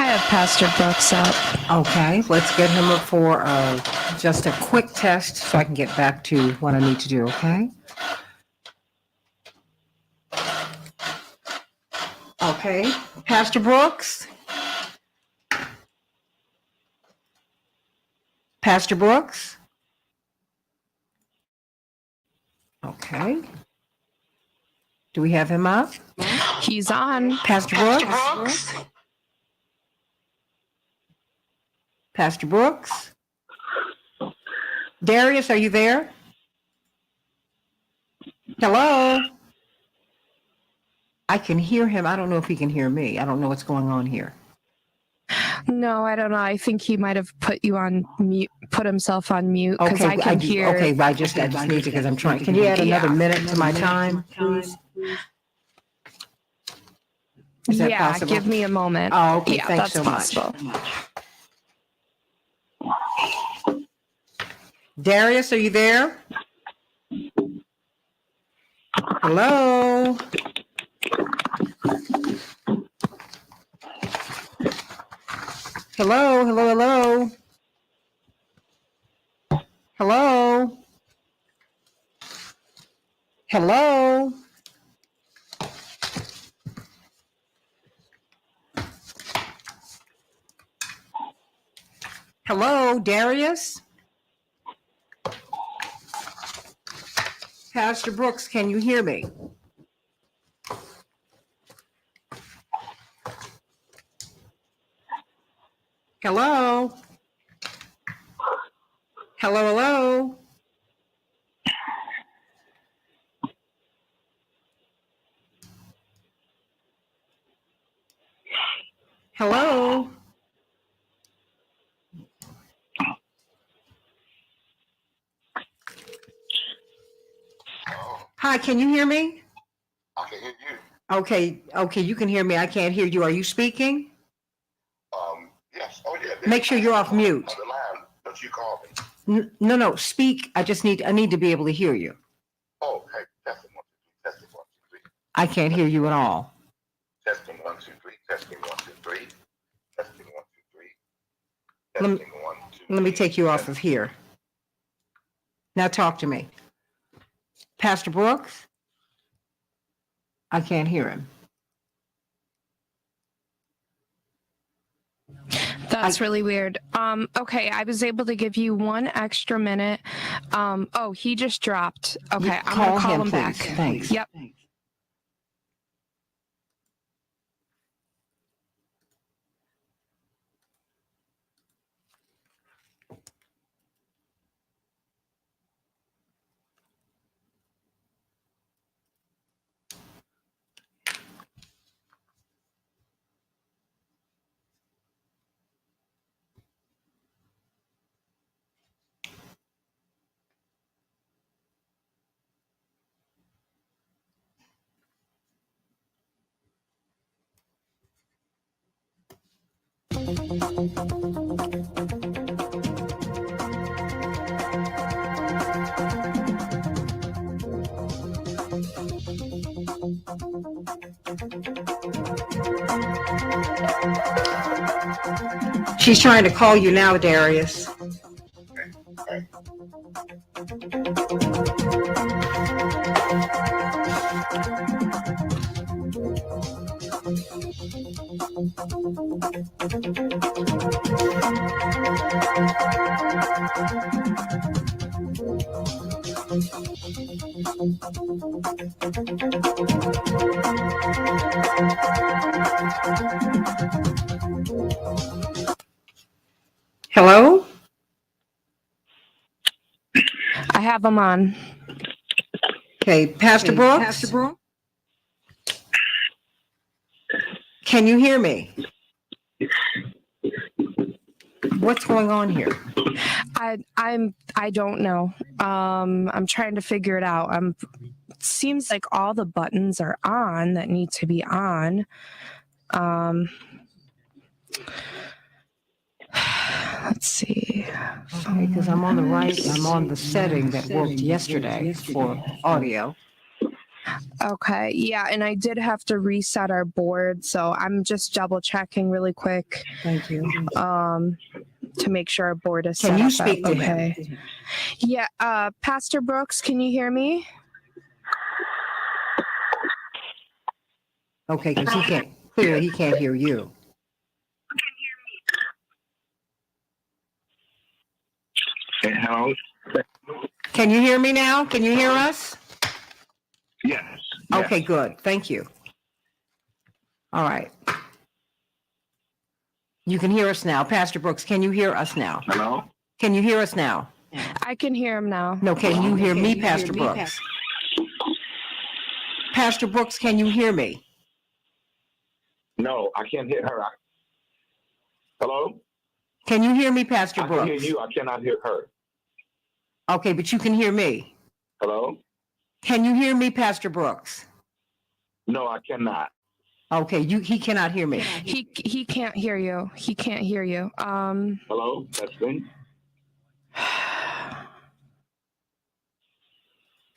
have Pastor Brooks up. Okay, let's get him up for just a quick test so I can get back to what I need to do, okay? Okay, Pastor Brooks? Pastor Brooks? Okay. Do we have him up? He's on. Pastor Brooks? Pastor Brooks? Darius, are you there? Hello? I can hear him. I don't know if he can hear me. I don't know what's going on here. No, I don't know. I think he might have put you on mute, put himself on mute because I can hear. Okay, I just need to because I'm trying. Can you add another minute to my time, please? Is that possible? Give me a moment. Oh, okay. Yeah, Thanks that's so possible. much. Darius, are you there? Hello? Hello, hello, hello. Hello? Hello? Hello, Darius? Pastor Brooks, can you hear me? Hello? Hello, hello? Hello? Hi, can you hear me? I can hear you. Okay, you can hear me. I can't hear you. Are you speaking? Yes. Oh, yeah. Make sure you're off mute. On the line, but you called me. No, speak. I need to be able to hear you. Oh, hey, testing 1, 2, 3, testing 1, 2, 3. I can't hear you at all. Testing 1, 2, 3, testing 1, 2, 3, testing 1, 2, 3, Let me- testing 1, 2, 3. Let me take you off of here. Now talk to me. Pastor Brooks? I can't hear him. That's really weird. Okay, I was able to give you 1 extra minute. Oh, he just dropped. Okay, I'm gonna call him back. Please. Thanks. Yep. She's trying to call you now, Darius. Okay. Hello? I have him on. Okay, Pastor Brooks? Can you hear me? What's going on here? I don't know. I'm trying to figure it out. It seems like all the buttons are on that need to be on. Let's see. Okay, because I'm on the right, I'm on the setting that worked yesterday for audio. Okay. Yeah. And I did have to reset our board. So I'm just double checking really quick Thank you. to make sure our board is Can set you up speak to okay. him? Yeah. Pastor Brooks, can you hear me? Okay, because he can't hear you. Hello? Can you hear me now? Can you hear us? Yes. Okay, good. Thank you. All right. You can hear us now. Pastor Brooks, can you hear us now? Hello? Can you hear us now? I can hear him now. No, can you hear me, Pastor Brooks? Pastor Brooks, can you hear me? No, I can't hear her. Hello? Can you hear me, Pastor I can hear Brooks? you. I cannot hear her. Okay, but you can hear me. Hello? Can you hear me, Pastor Brooks? No, I cannot. Okay, he cannot hear me. He can't hear you. He can't hear you. Hello? Testing?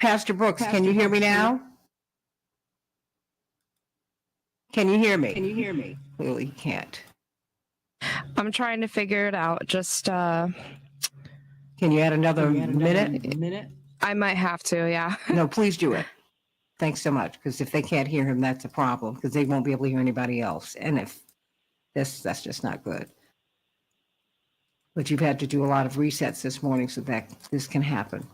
Pastor Brooks, can you hear me now? Can you hear me? Can you hear me? Clearly he can't. I'm trying to figure it out. Just Can you add another minute? I might have to, yeah. No, please do it. Thanks so much, because if they can't hear him, that's a problem, because they won't be able to hear anybody else. And if that's just not good. But you've had to do a lot of resets this morning so that this can happen.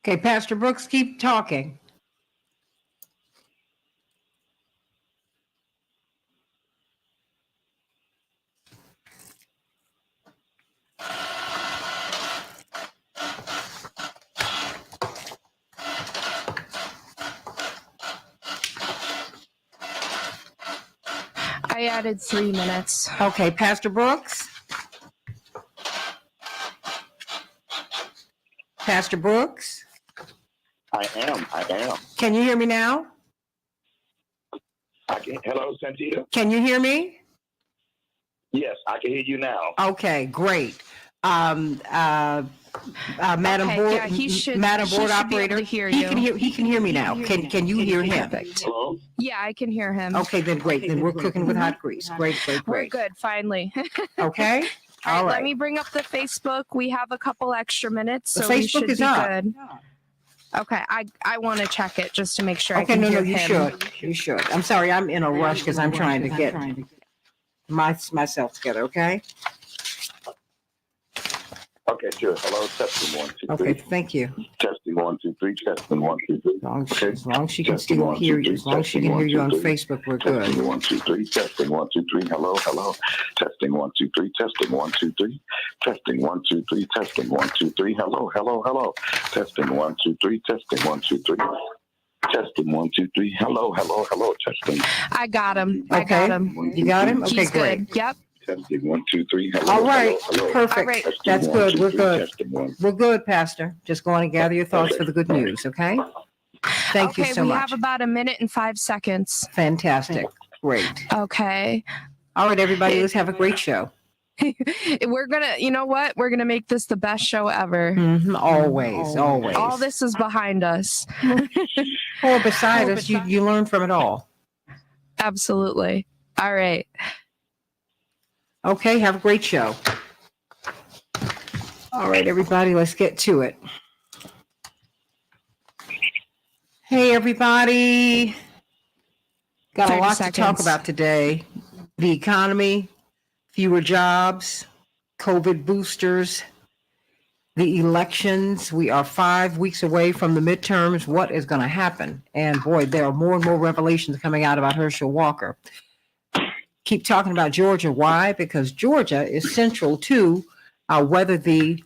Okay, Pastor Brooks, keep talking. I added 3 minutes. Okay, Pastor Brooks? Pastor Brooks? I am. Can you hear me now? Hello, Santita? Can you hear me? Yes, I can hear you now. Okay, great. Madam Okay, Board, yeah, he should Board be able Operator, to hear you. he can hear me now. Can you hear him? Perfect. Hello? Yeah, I can hear him. Okay, then great. Then we're cooking with hot grease. Great. We're good, finally. Okay? All right, let right. me bring up the Facebook. We have a couple extra minutes, The so we Facebook should is be up. good. Okay, I want to check it just to make sure I Okay, can no, hear you him. should. You should. I'm sorry, I'm in a rush because I'm trying to get myself together, okay? Okay, sure. Hello, testing 1, 2, 3. Okay, thank you. Testing 1, 2, 3. Testing 1, 2, 3. As long as she can Testing still 1, 2, hear you, 3. as long as she Testing can hear 1, you 2, on 3. Facebook, we're Testing good. 1, 2, 3. Testing 1, 2, 3. Hello. Testing 1, 2, 3. Testing 1, 2, 3. Testing 1, 2, 3. Testing 1, 2, 3. Hello. Testing 1, 2, 3. Testing 1, 2, 3. Testing 1, 2, 3. Hello. Testing. I got him. Okay. I got him. You got him? Okay, He's great. good. Yep. Testing 1, 2, 3. Hello. All right, perfect. All right. Testing That's 1, good. 2, We're 3. good. Testing 1. We're good, Pastor. Just go on and gather your thoughts for the good news, okay? Thank you Okay, so we much. have about 1 minute and 5 seconds. Fantastic. Great. Okay. All right, everybody, let's have a great show. We're gonna, you know what? We're gonna make this the best show ever. Always. All this is behind us. Or beside us, you learn from it all. Absolutely. All right. Okay, have a great show. All right, everybody, let's get to it. Hey, everybody. Got a 30 lot to talk seconds. about today. The economy, fewer jobs, COVID boosters, the elections. We are 5 weeks away from the midterms. What is going to happen? And boy, there are more and more revelations coming out about Herschel Walker. Keep talking about Georgia. Why? Because Georgia is central to whether the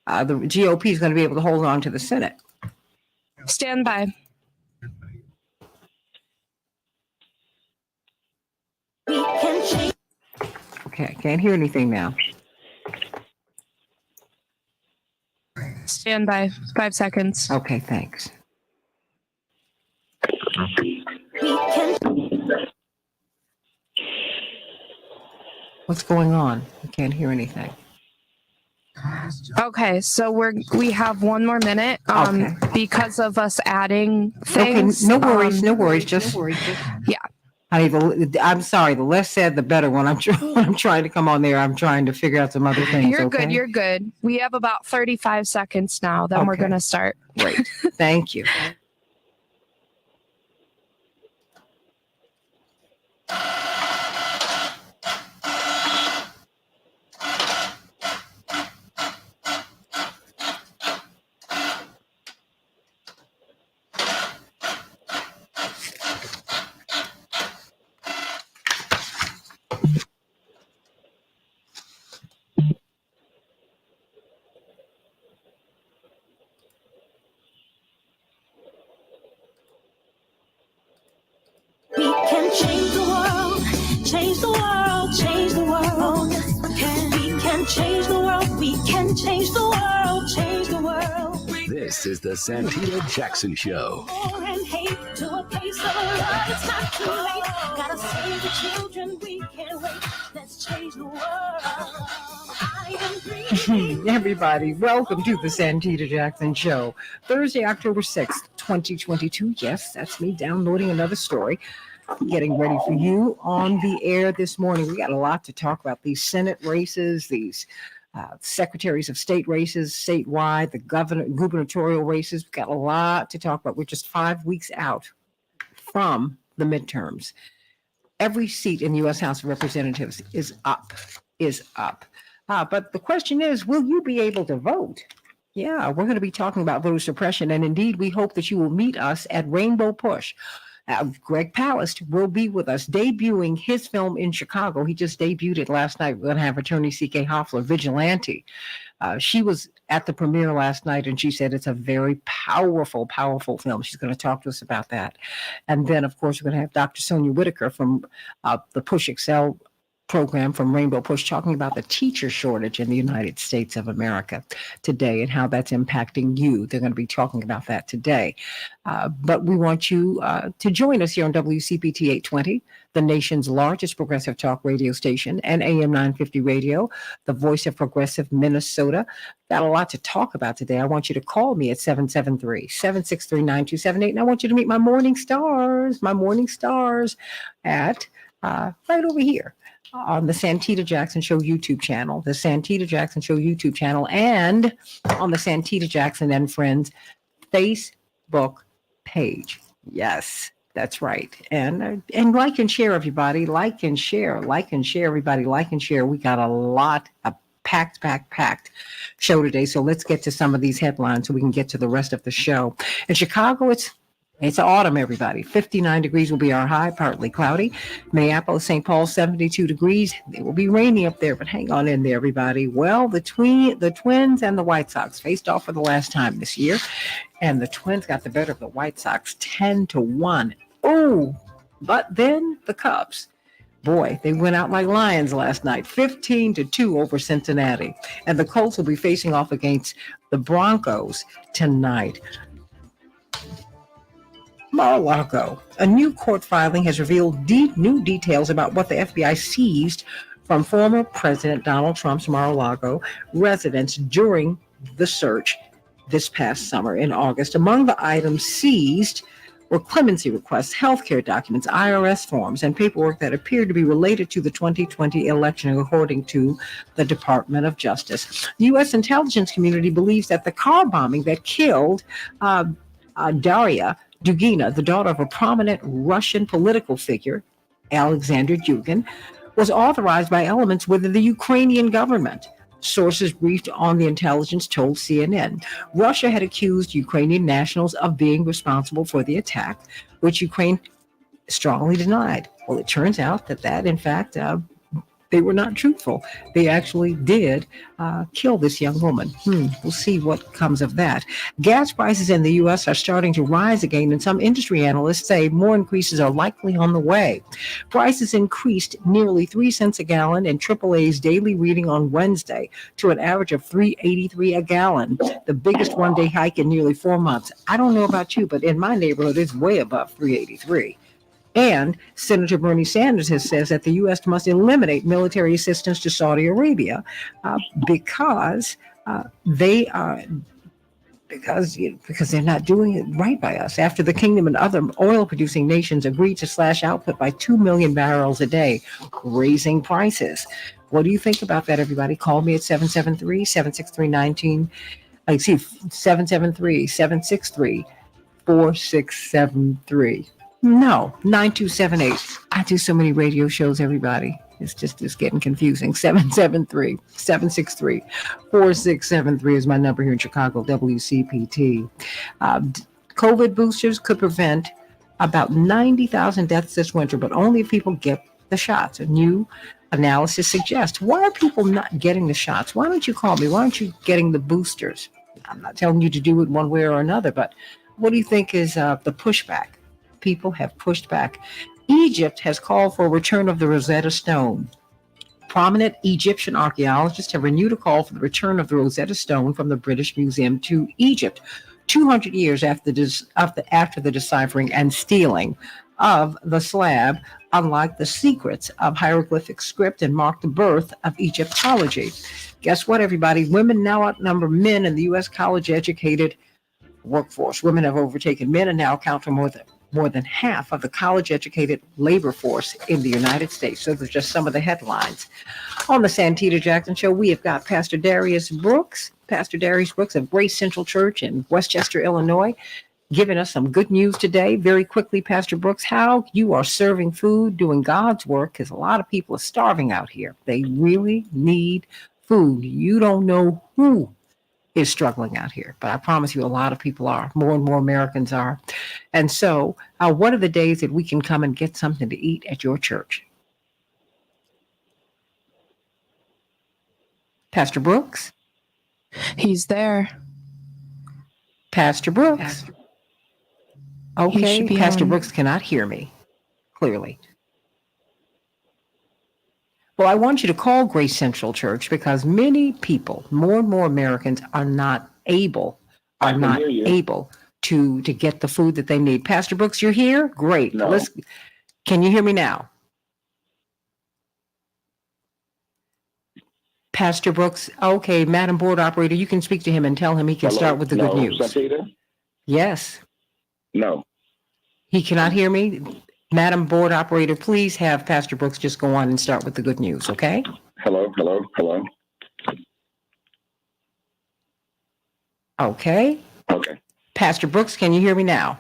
GOP is going to be able to hold on to the Senate. Stand by. Okay, can't hear anything now. Stand by. 5 seconds. Okay, thanks. What's going on? I can't hear anything. Okay, so we have one more minute. Okay. Because of us adding Okay, things. no worries, no worries. Just Yeah. I'm sorry. The less said, the better. When I'm trying to come on there, I'm trying to figure out some other things. You're okay? good. You're good. We have about 35 seconds now. Then we're Okay. gonna start. Great. Thank you. We can change the world, change the world, change the world. We can change the world, we can change the world, change the world. This is the Santita Jackson Show. War and hate to a place of love, it's not too late. Gotta save the children, we can't wait. Let's change the world. I am breathing. Everybody, welcome to the Santita Jackson Show. Thursday, October 6th, 2022. Yes, that's me downloading another story. Getting ready for you on the air this morning. We got a lot to talk about. These Senate races, these secretaries of state races statewide, the gubernatorial races. We've got a lot to talk about. We're just 5 weeks out from the midterms. Every seat in the U.S. House of Representatives is up. But the question is, will you be able to vote? Yeah, we're going to be talking about voter suppression. And indeed, we hope that you will meet us at Rainbow Push. Greg Palast will be with us, debuting his film in Chicago. He just debuted it last night. We're going to have attorney C.K. Hoffler, Vigilante. She was at the premiere last night, and she said it's a very powerful, powerful film. She's going to talk to us about that. And then, of course, we're going to have Dr. Sonia Whitaker from the Push Excel program from Rainbow Push, talking about the teacher shortage in the United States of America today and how that's impacting you. They're going to be talking about that today. But we want you to join us here on WCPT 820, the nation's largest progressive talk radio station, and AM 950 radio, the voice of progressive Minnesota. Got a lot to talk about today. I want you to call me at 773-763-9278, and I want you to meet my morning stars at right over here on the Santita Jackson Show YouTube channel, and on the Santita Jackson and Friends Facebook page. Yes, that's right. And like and share, everybody. Like and share, everybody. Like and share. We got a packed show today. So let's get to some of these headlines so we can get to the rest of the show. In Chicago, it's autumn, everybody. 59 degrees will be our high, partly cloudy. Minneapolis, St. Paul, 72 degrees. It will be rainy up there, but hang on in there, everybody. Well, the Twins and the White Sox faced off for the last time this year, and the Twins got the better of the White Sox 10-1. Oh, but then the Cubs. Boy, they went out like lions last night, 15-2 over Cincinnati. And the Colts will be facing off against the Broncos tonight. Mar-a-Lago. A new court filing has revealed new details about what the FBI seized from former President Donald Trump's Mar-a-Lago residence during the search this past summer in August. Among the items seized were clemency requests, healthcare documents, IRS forms, and paperwork that appeared to be related to the 2020 election, according to the Department of Justice. The U.S. intelligence community believes that the car bombing that killed Daria Dugina, the daughter of a prominent Russian political figure, Alexander Dugin, was authorized by elements within the Ukrainian government. Sources briefed on the intelligence told CNN. Russia had accused Ukrainian nationals of being responsible for the attack, which Ukraine strongly denied. Well, it turns out that in fact, They were not truthful. They actually did kill this young woman. We'll see what comes of that. Gas prices in the U.S. are starting to rise again, and some industry analysts say more increases are likely on the way. Prices increased nearly 3 cents a gallon in AAA's daily reading on Wednesday to an average of $3.83 a gallon, the biggest one-day hike in nearly 4 months. I don't know about you, but in my neighborhood, it's way above $3.83. And Senator Bernie Sanders has said that the U.S. must eliminate military assistance to Saudi Arabia because they are because they're not doing it right by us. After the kingdom and other oil-producing nations agreed to slash output by 2 million barrels a day, raising prices. What do you think about that, everybody? Call me at 773-763-19. 773-763-4673. No, 9278. I do so many radio shows, everybody. It's getting confusing. 773-763-4673 is my number here in Chicago, WCPT. COVID boosters could prevent about 90,000 deaths this winter, but only if people get the shots. A new analysis suggests. Why are people not getting the shots? Why don't you call me? Why aren't you getting the boosters? I'm not telling you to do it one way or another, but what do you think is the pushback? People have pushed back. Egypt has called for a return of the Rosetta Stone. Prominent Egyptian archaeologists have renewed a call for the return of the Rosetta Stone from the British Museum to Egypt, 200 years after the deciphering and stealing of the slab, unlike the secrets of hieroglyphic script, and marked the birth of Egyptology. Guess what, everybody? Women now outnumber men in the U.S. college-educated workforce. Women have overtaken men and now account for more than half of the college-educated labor force in the United States. So those are just some of the headlines. On the Santita Jackson Show, we have got Pastor Darius Brooks of Grace Central Church in Westchester, Illinois, giving us some good news today. Very quickly, Pastor Brooks, how you are serving food, doing God's work, because a lot of people are starving out here. They really need food. You don't know who is struggling out here, but I promise you a lot of people are. More and more Americans are. And so what are the days that we can come and get something to eat at your church? Pastor Brooks? He's there. Pastor Brooks? Okay, Pastor on. Brooks cannot hear me clearly. Well, I want you to call Grace Central Church because many people, more and more Americans, are not able to get the food that they need. Pastor Brooks, you're here? Great. No. Can you hear me now? Pastor Brooks, okay, Madam Board Operator, you can speak to him and tell him he can start with the good news. Santita? Yes. No. He cannot hear me? Madam Board Operator, please have Pastor Brooks just go on and start with the good news, okay? Hello. Okay. Okay. Pastor Brooks, can you hear me now?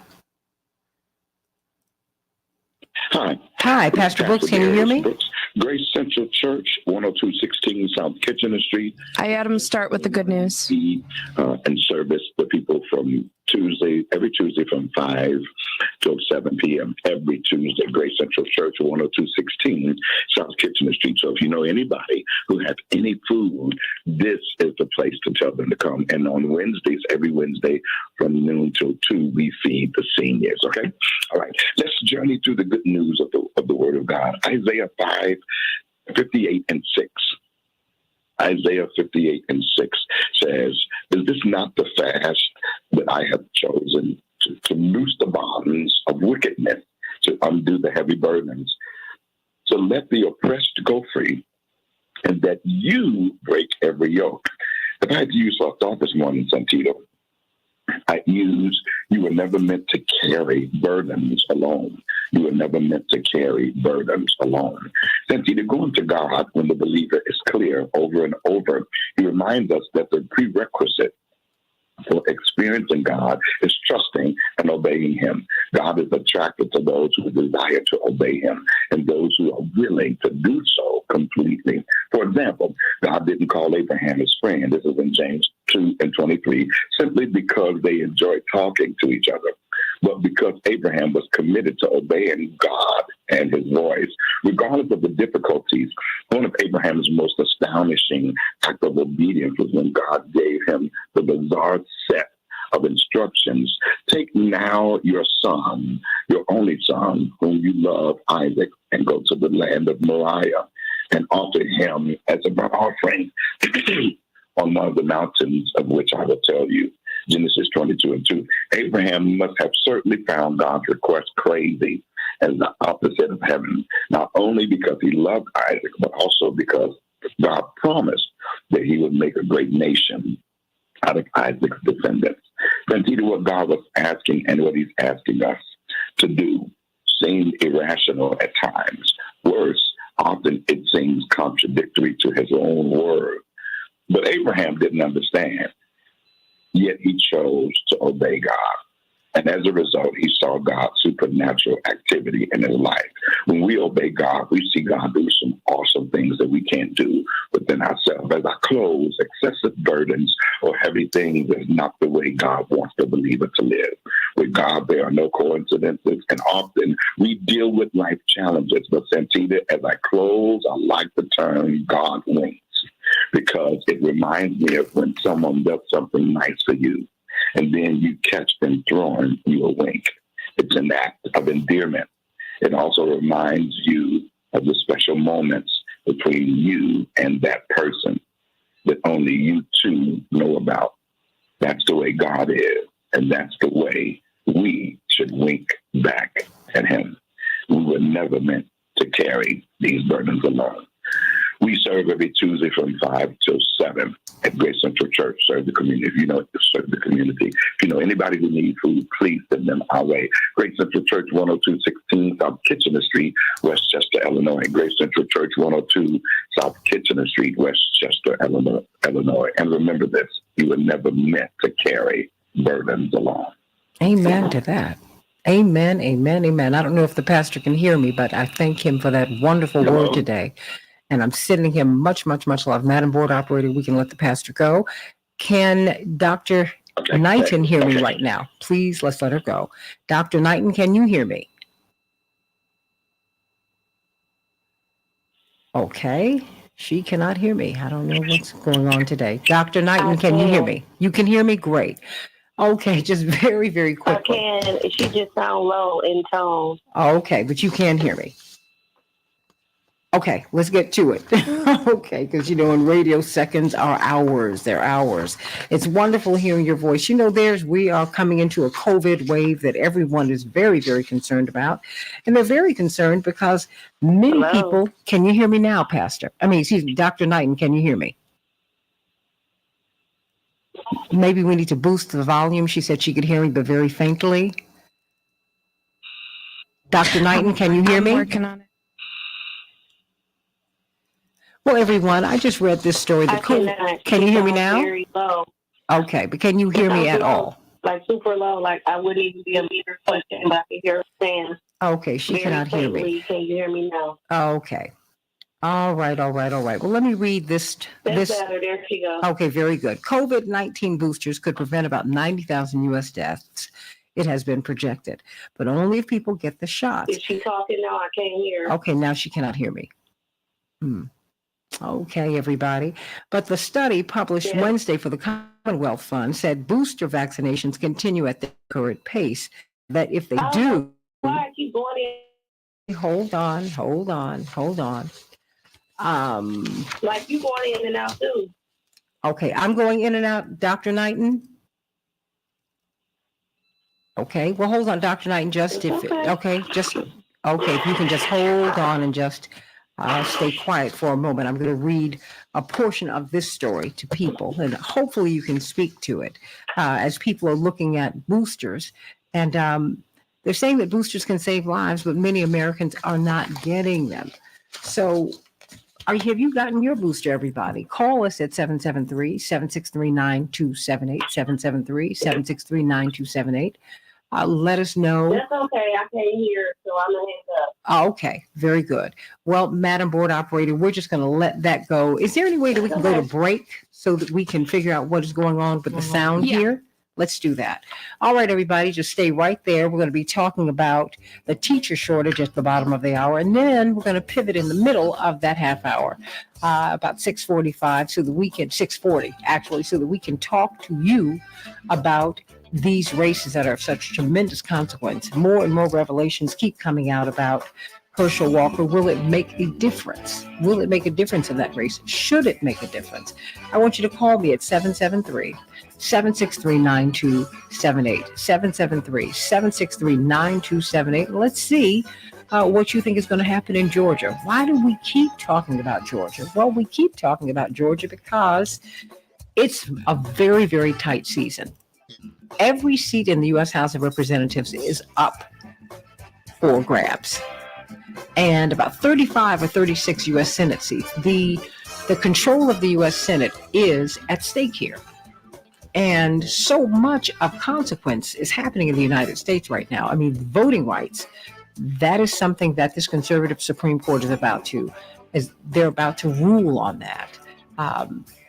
Hi. Hi, Pastor Brooks, can you hear me? Brooks, Grace Central Church, 10216 South Kitchener Street. I had him start with the good news. And service the people from every Tuesday from 5 till 7 p.m. every Tuesday. Grace Central Church, 10216 South Kitchener Street. So if you know anybody who has any food, this is the place to tell them to come. And on Wednesdays, every Wednesday from noon till 2, we feed the seniors. Okay? All right. Let's journey through the good news of the Word of God. Isaiah 5:58 and 6. Isaiah 58:6 says, "Is this not the fast that I have chosen to loose the bonds of wickedness, to undo the heavy burdens, to let the oppressed go free, and that you break every yoke?" If I had to use a thought this morning, Santita, you were never meant to carry burdens alone. You were never meant to carry burdens alone. Santita, going to God when the believer is clear over and over, he reminds us that the prerequisite for experiencing God is trusting and obeying him. God is attracted to those who desire to obey him and those who are willing to do so completely. For example, God didn't call Abraham his friend. This is in James 2:23, simply because they enjoyed talking to each other. but because Abraham was committed to obeying God and his voice, regardless of the difficulties. One of Abraham's most astonishing acts of obedience was when God gave him the bizarre set of instructions. Take now your son, your only son, whom you love, Isaac, and go to the land of Moriah and offer him as a burnt offering on one of the mountains of which I will tell you. Genesis 22:2. Abraham must have certainly found God's request crazy and the opposite of heaven, not only because he loved Isaac, but also because God promised that he would make a great nation out of Isaac's descendants. Santita, what God was asking and what he's asking us to do seemed irrational at times. Worse, often it seems contradictory to his own word. But Abraham didn't understand, yet he chose to obey God. And as a result, he saw God's supernatural activity in his life. When we obey God, we see God do some awesome things that we can't do within ourselves. As I close, excessive burdens or heavy things is not the way God wants the believer to live. With God, there are no coincidences, and often we deal with life challenges. But Santita, as I close, I like the term God winks, because it reminds me of when someone does something nice for you, and then you catch them throwing you a wink. It's an act of endearment. It also reminds you of the special moments between you and that person that only you two know about. That's the way God is, and that's the way we should wink back at him. We were never meant to carry these burdens alone. We serve every Tuesday from 5 till 7 at Grace Central Church. Serve the community. If you know, serve the community. If you know anybody who needs food, please send them our way. Grace Central Church, 10216 South Kitchener Street, Westchester, Illinois. Grace Central Church, 102 South Kitchener Street, Westchester, Illinois. And remember this, you were never meant to carry burdens alone. Amen to that. Amen, amen, amen. I don't know if the pastor can hear me, but I thank him for that wonderful word today. And I'm sending him much, much, much love. Madam Board Operator, we can let the pastor go. Can Dr. Knighton hear me right now? Please, let's let her go. Dr. Knighton, can you hear me? Okay, she cannot hear me. I don't know what's going on today. Dr. Knighton, can you hear me? You can hear me? Great. Okay, just very, very quickly. I can. She just sounds low in tone. Okay, but you can hear me. Okay, let's get to it. Okay, because, in radio, seconds are hours. They're hours. It's wonderful hearing your voice. We are coming into a COVID wave that everyone is very, very concerned about. And they're very concerned because many people, can you hear me now, Pastor? Excuse me, Dr. Knighton, can you hear me? Maybe we need to boost the volume. She said she could hear me, but very faintly. Dr. Knighton, can you hear me? I'm working on it. Well, everyone, I just read this story. Can you hear me now? Very low. Okay, but can you hear me at all? Like super low, like I wouldn't even be a meter question, but I can hear her saying. Okay, she cannot hear me. Can you hear me now? Okay. All right. Well, let me read this. That's better. There she goes. Okay, very good. COVID-19 boosters could prevent about 90,000 U.S. deaths. It has been projected, but only if people get the shots. Is she talking now? I can't hear. Okay, now she cannot hear me. Okay, everybody. But the study published Wednesday for the Commonwealth Fund said booster vaccinations continue at the current pace. That if they do, why keep going in? Hold on. Like you going in and out too. Okay, I'm going in and out, Dr. Knighton. Okay, well, hold on, Dr. Knighton. If you can just hold on and just stay quiet for a moment. I'm going to read a portion of this story to people, and hopefully you can speak to it as people are looking at boosters. And they're saying that boosters can save lives, but many Americans are not getting them. So have you gotten your booster, everybody? Call us at 773-763-9278, 773-763-9278. Let us know. That's okay. I can't hear, so I'm going to hang up. Okay, very good. Well, Madam Board Operator, we're just going to let that go. Is there any way that we can go to break so that we can figure out what is going on with the sound here? Let's do that. All right, everybody, just stay right there. We're going to be talking about the teacher shortage at the bottom of the hour, and then we're going to pivot in the middle of that half hour, about 6:45, so that we can 6:40 actually, so that we can talk to you about these races that are of such tremendous consequence. More and more revelations keep coming out about Herschel Walker. Will it make a difference? Will it make a difference in that race? Should it make a difference? I want you to call me at 773-763-9278. 773-763-9278. Let's see what you think is going to happen in Georgia. Why do we keep talking about Georgia? Well, we keep talking about Georgia because it's a very, very tight season. Every seat in the U.S. House of Representatives is up for grabs, and about 35 or 36 U.S. Senate seats. The control of the U.S. Senate is at stake here. And so much of consequence is happening in the United States right now. I mean, voting rights, that is something that this conservative Supreme Court is they're about to rule on that.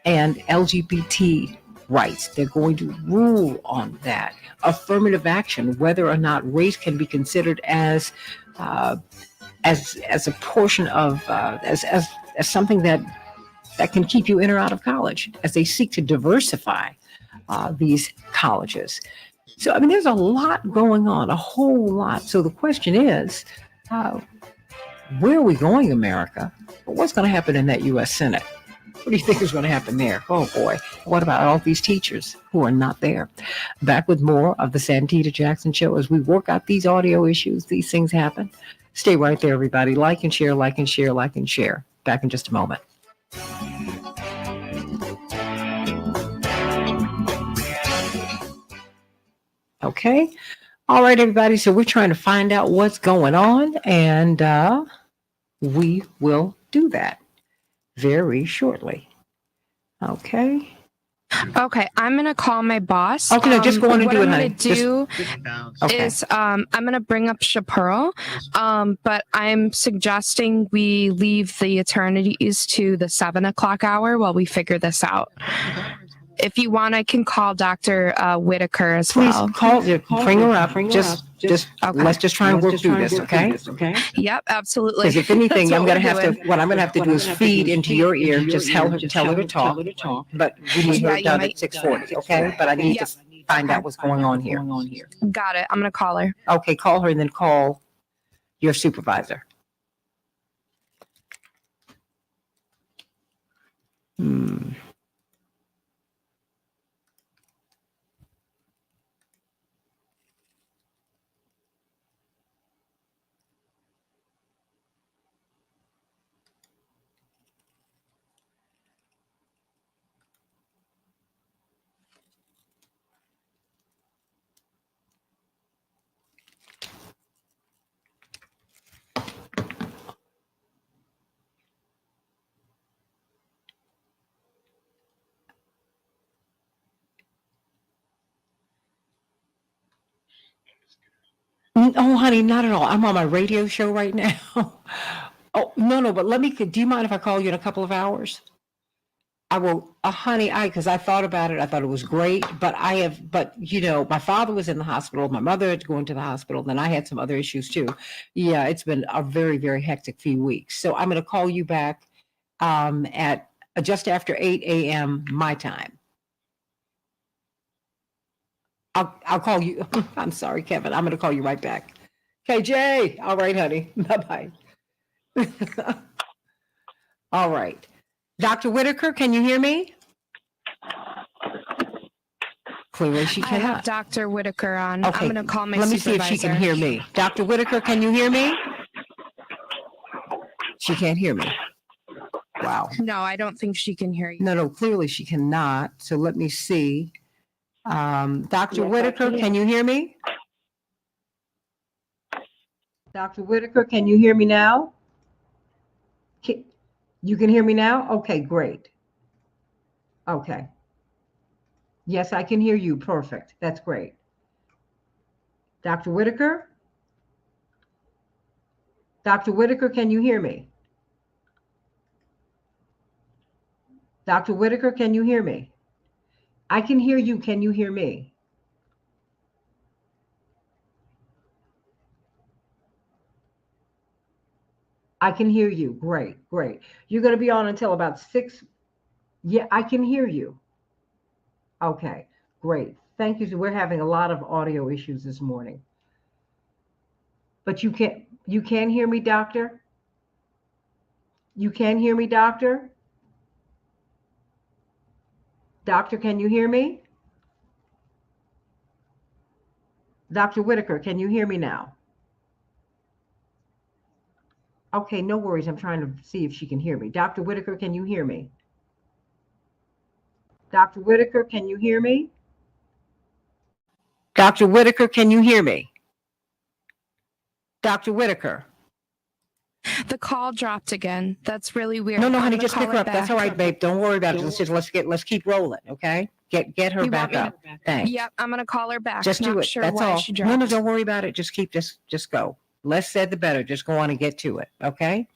And LGBT rights, they're going to rule on that. Affirmative action, whether or not race can be considered as a portion of as something that can keep you in or out of college, as they seek to diversify these colleges. So I mean, there's a lot going on, a whole lot. So the question is, where are we going, America? What's going to happen in that U.S. Senate? What do you think is going to happen there? Oh boy, what about all these teachers who are not there? Back with more of the Santita Jackson Show as we work out these audio issues. These things happen. Stay right there, everybody. Like and share, like and share, like and share. Back in just a moment. Okay. All right, everybody. So we're trying to find out what's going on, and we will do that very shortly. Okay. Okay, I'm gonna call my boss. Okay, no, just go on and do it, honey. What I'm gonna do is I'm gonna bring up Chaparral, but I'm suggesting we leave the eternities to the 7 o'clock hour while we figure this out. If you want, I can call Dr. Whitaker as well. Please bring her up. Just okay. Let's just try and work through this, okay? Yep, absolutely. Because if anything, That's I'm what gonna we're have to. doing. What I'm gonna have to do is feed into your ear. Just tell her to talk. But we need her done at 6:40, okay? But I need to find out what's going on here. Got it. I'm gonna call her. Okay, call her and then call your supervisor. Oh, honey, not at all. I'm on my radio show right now. Oh, no, but do you mind if I call you in a couple of hours? I will, honey, because I thought about it. I thought it was great, but my father was in the hospital. My mother had to go into the hospital. Then I had some other issues too. Yeah, it's been a very, very hectic few weeks. So I'm going to call you back at just after 8 a.m. my time. I'll call you. I'm sorry, Kevin. I'm going to call you right back. Okay, Jay. All right, honey. Bye-bye. All right. Dr. Whitaker, can you hear me? Clearly she I have cannot. Dr. Whitaker on. Okay. I'm gonna call my Let me supervisor. see if she can hear me. Dr. Whitaker, can you hear me? She can't hear me. Wow. No, I don't think she can hear you. No, clearly she cannot. So let me see. Dr. Whitaker, can you hear me? Dr. Whitaker, can you hear me now? You can hear me now? Okay, great. Okay. Yes, I can hear you. Perfect. That's great. Dr. Whitaker? Dr. Whitaker, can you hear me? Dr. Whitaker, can you hear me? I can hear you. Can you hear me? I can hear you. Great, great. You're going to be on until about 6. Yeah, I can hear you. Okay, great. Thank you. So we're having a lot of audio issues this morning. But you can hear me, doctor? You can hear me, doctor? Doctor, can you hear me? Dr. Whitaker, can you hear me now? Okay, no worries. I'm trying to see if she can hear me. Dr. Whitaker, can you hear me? Dr. Whitaker, can you hear me? Dr. Whitaker, can you hear me? Dr. Whitaker. The call dropped again. That's really weird. No, I'm honey, gonna just call pick her up. That's all right, babe. Don't worry about it. Let's keep rolling, okay? Get her You back want me up. Thanks. Yep, I'm gonna call her back. Just do Not it. sure That's why all. she No, dropped. don't worry about it. Just go. Less said, the better. Just go on and get to it, okay?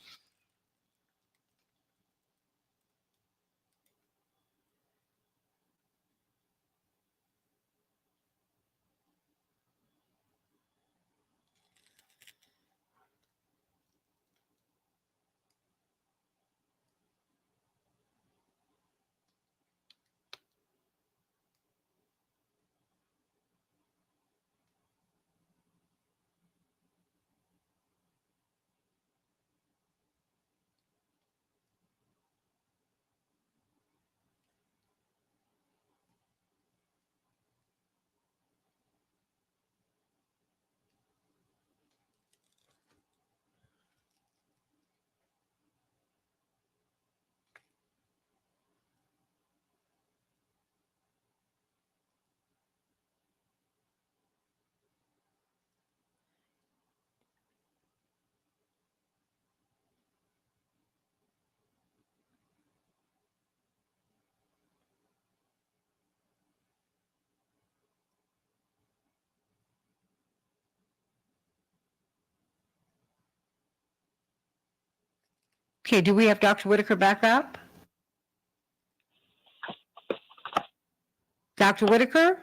Okay, do we have Dr. Whitaker back up? Dr. Whitaker?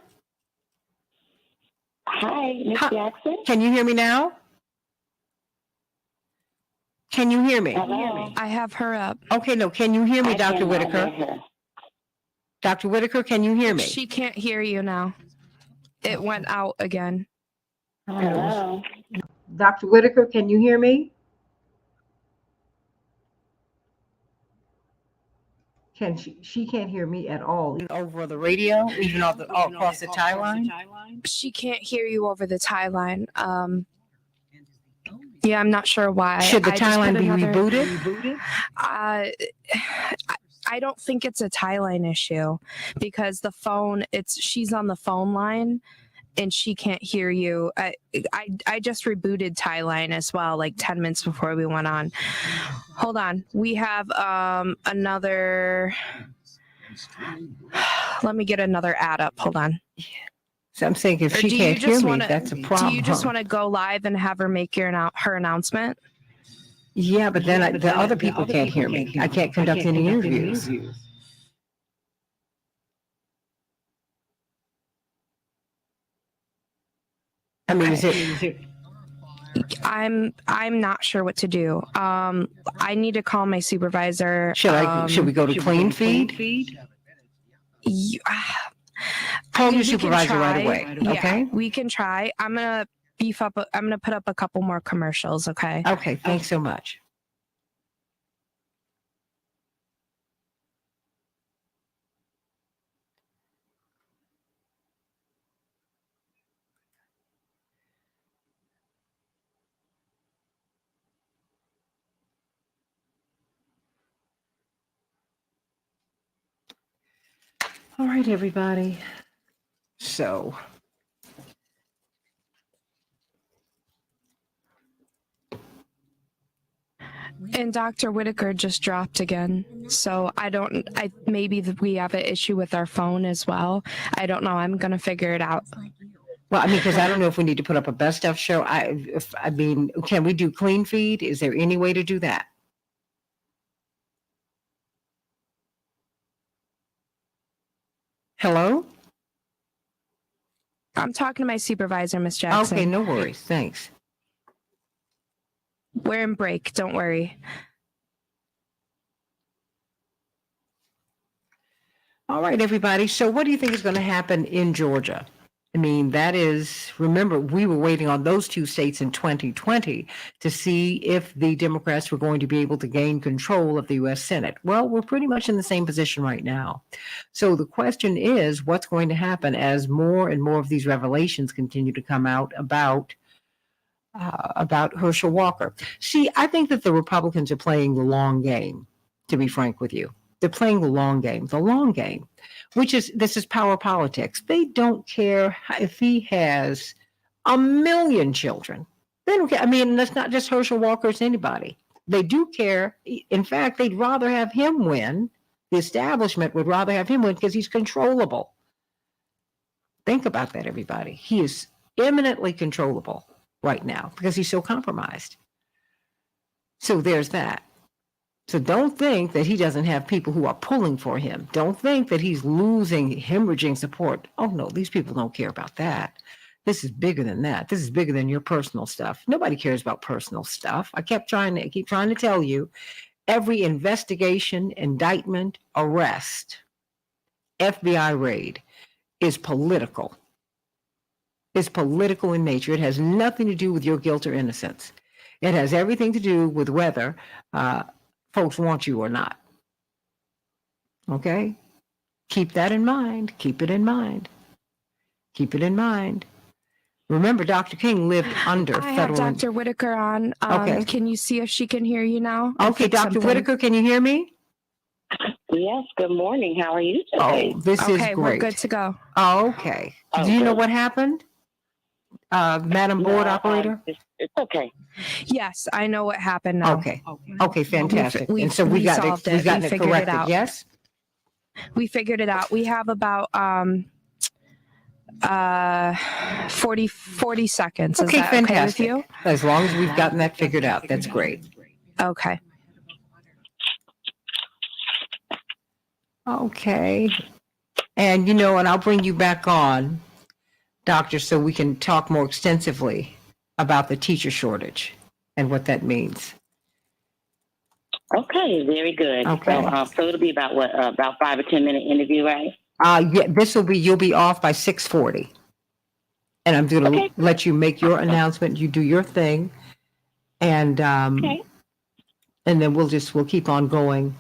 Hi, Miss Hi. Jackson. Can you hear me now? Can you hear me? Hello. I have her up. Okay, no, can you hear me, I Dr. cannot Whitaker? hear her. Dr. Whitaker, can you hear me? She can't hear you now. It went out again. Hello. Dr. Whitaker, can you hear me? She can't hear me at all. Over the radio, even all across the tie line? She can't hear you over the tie line. Yeah, I'm not sure why. Should the I tie just line put be another- rebooted? I don't think it's a tie line issue because the phone, she's on the phone line and she can't hear you. I just rebooted tie line as well, like 10 minutes before we went on. Hold on. We have another. Let me get another ad up. Hold on. So I'm saying if Or she do can't you just hear me, wanna- that's a problem. Do you just want to go live and have her make her announcement? Yeah, but then the other people can't hear me. I can't conduct any interviews. I mean, is it? I'm not sure what to do. I need to call my supervisor. Should we go to clean feed? Call your supervisor right away. Yeah, Okay. we can try. I'm gonna put up a couple more commercials. Okay. Okay. Thanks so much. All right, everybody. So. And Dr. Whitaker just dropped again. So maybe we have an issue with our phone as well. I don't know. I'm going to figure it out. Well, I mean, because I don't know if we need to put up a best of show. I mean, can we do clean feed? Is there any way to do that? Hello? I'm talking to my supervisor, Miss Jackson. Okay, no worries. Thanks. We're in break. Don't worry. All right, everybody. So what do you think is going to happen in Georgia? I mean, that is, remember, we were waiting on those two states in 2020 to see if the Democrats were going to be able to gain control of the U.S. Senate. Well, we're pretty much in the same position right now. So the question is, what's going to happen as more and more of these revelations continue to come out about Herschel Walker? See, I think that the Republicans are playing the long game, to be frank with you. They're playing the long game, which is, this is power politics. They don't care if he has 1 million children. They don't care. I mean, that's not just Herschel Walker, it's anybody. They do care. In fact, they'd rather have him win. The establishment would rather have him win because he's controllable. Think about that, everybody. He is eminently controllable right now because he's so compromised. So there's that. So don't think that he doesn't have people who are pulling for him. Don't think that he's hemorrhaging support. Oh no, these people don't care about that. This is bigger than that. This is bigger than your personal stuff. Nobody cares about personal stuff. I keep trying to tell you, every investigation, indictment, arrest, FBI raid is political. It's political in nature. It has nothing to do with your guilt or innocence. It has everything to do with whether folks want you or not. Okay? Keep that in mind. Keep it in mind. Keep it in mind. Remember, Dr. King lived under I federal... have Dr. Whitaker on. Okay. Can you see if she can hear you now? Okay, Dr. Whitaker, can you hear me? Yes, good morning. How are you today? Oh, this is Okay, we're great. good to go. Oh, okay. Oh, Do you know good. what happened? Madam Board Operator? It's okay. Yes, I know what happened now. Okay, fantastic. We- And so we we got solved it, it. we got We it figured it corrected, out. yes? We figured it out. We have about 40 seconds. Is Okay, that fantastic. okay with As long as we've gotten that figured out, that's great. you? Okay. Okay. And, and I'll bring you back on, Doctor, so we can talk more extensively about the teacher shortage and what that means. Okay, very good. Okay. So it'll be about what, about 5 or 10 minute interview, right? Yeah, you'll be off by 6:40. And I'm going to let you make your announcement. You do your thing. And, Okay. and then we'll keep on going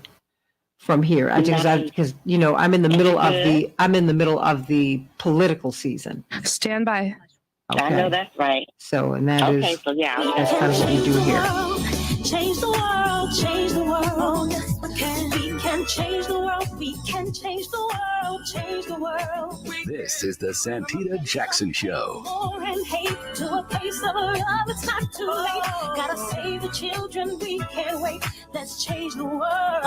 from here. Because I'm in the middle of the political season. Stand by. Okay. I know that's right. So, and that Okay, is, so yeah. that's kind of what we do here. Change the world, change the world. We can change the world. We can change the world, change the world. This is the Santita Jackson Show. War and hate to a place of love. It's not too late. Gotta save the children. We can't wait. Let's change the world.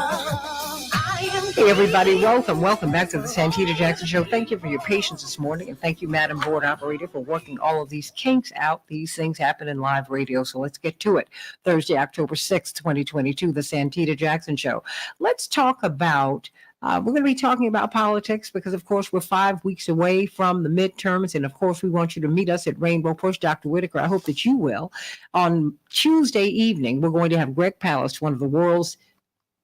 Hey, everybody. Welcome back to the Santita Jackson Show. Thank you for your patience this morning. And thank you, Madam Board Operator, for working all of these kinks out. These things happen in live radio. So let's get to it. Thursday, October 6th, 2022, the Santita Jackson Show. Let's talk about, we're going to be talking about politics because, of course, we're 5 weeks away from the midterms. And, of course, we want you to meet us at Rainbow Push. Dr. Whitaker, I hope that you will. On Tuesday evening, we're going to have Greg Palast, one of the world's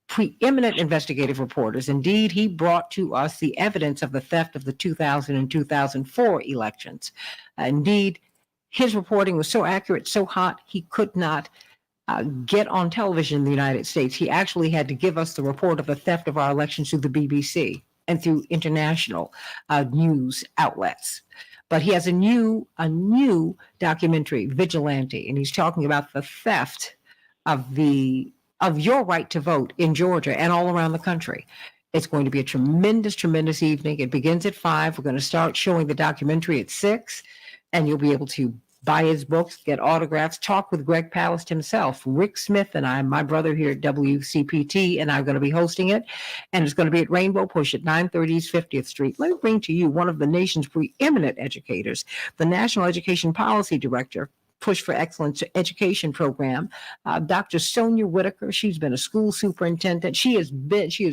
preeminent investigative reporters. Indeed, he brought to us the evidence of the theft of the 2000 and 2004 elections. Indeed, his reporting was so accurate, so hot, he could not get on television in the United States. He actually had to give us the report of the theft of our elections through the BBC and through international news outlets. But he has a new documentary, Vigilante, and he's talking about the theft of your right to vote in Georgia and all around the country. It's going to be a tremendous, tremendous evening. It begins at 5. We're going to start showing the documentary at 6, and you'll be able to buy his books, get autographs, talk with Greg Palast himself. Rick Smith and I, my brother here at WCPT, and I'm going to be hosting it. And it's going to be at Rainbow Push at 930 East 50th Street. Let me bring to you one of the nation's preeminent educators, the National Education Policy Director Push for Excellence Education program. Dr. Sonia Whitaker, she's been a school superintendent. She has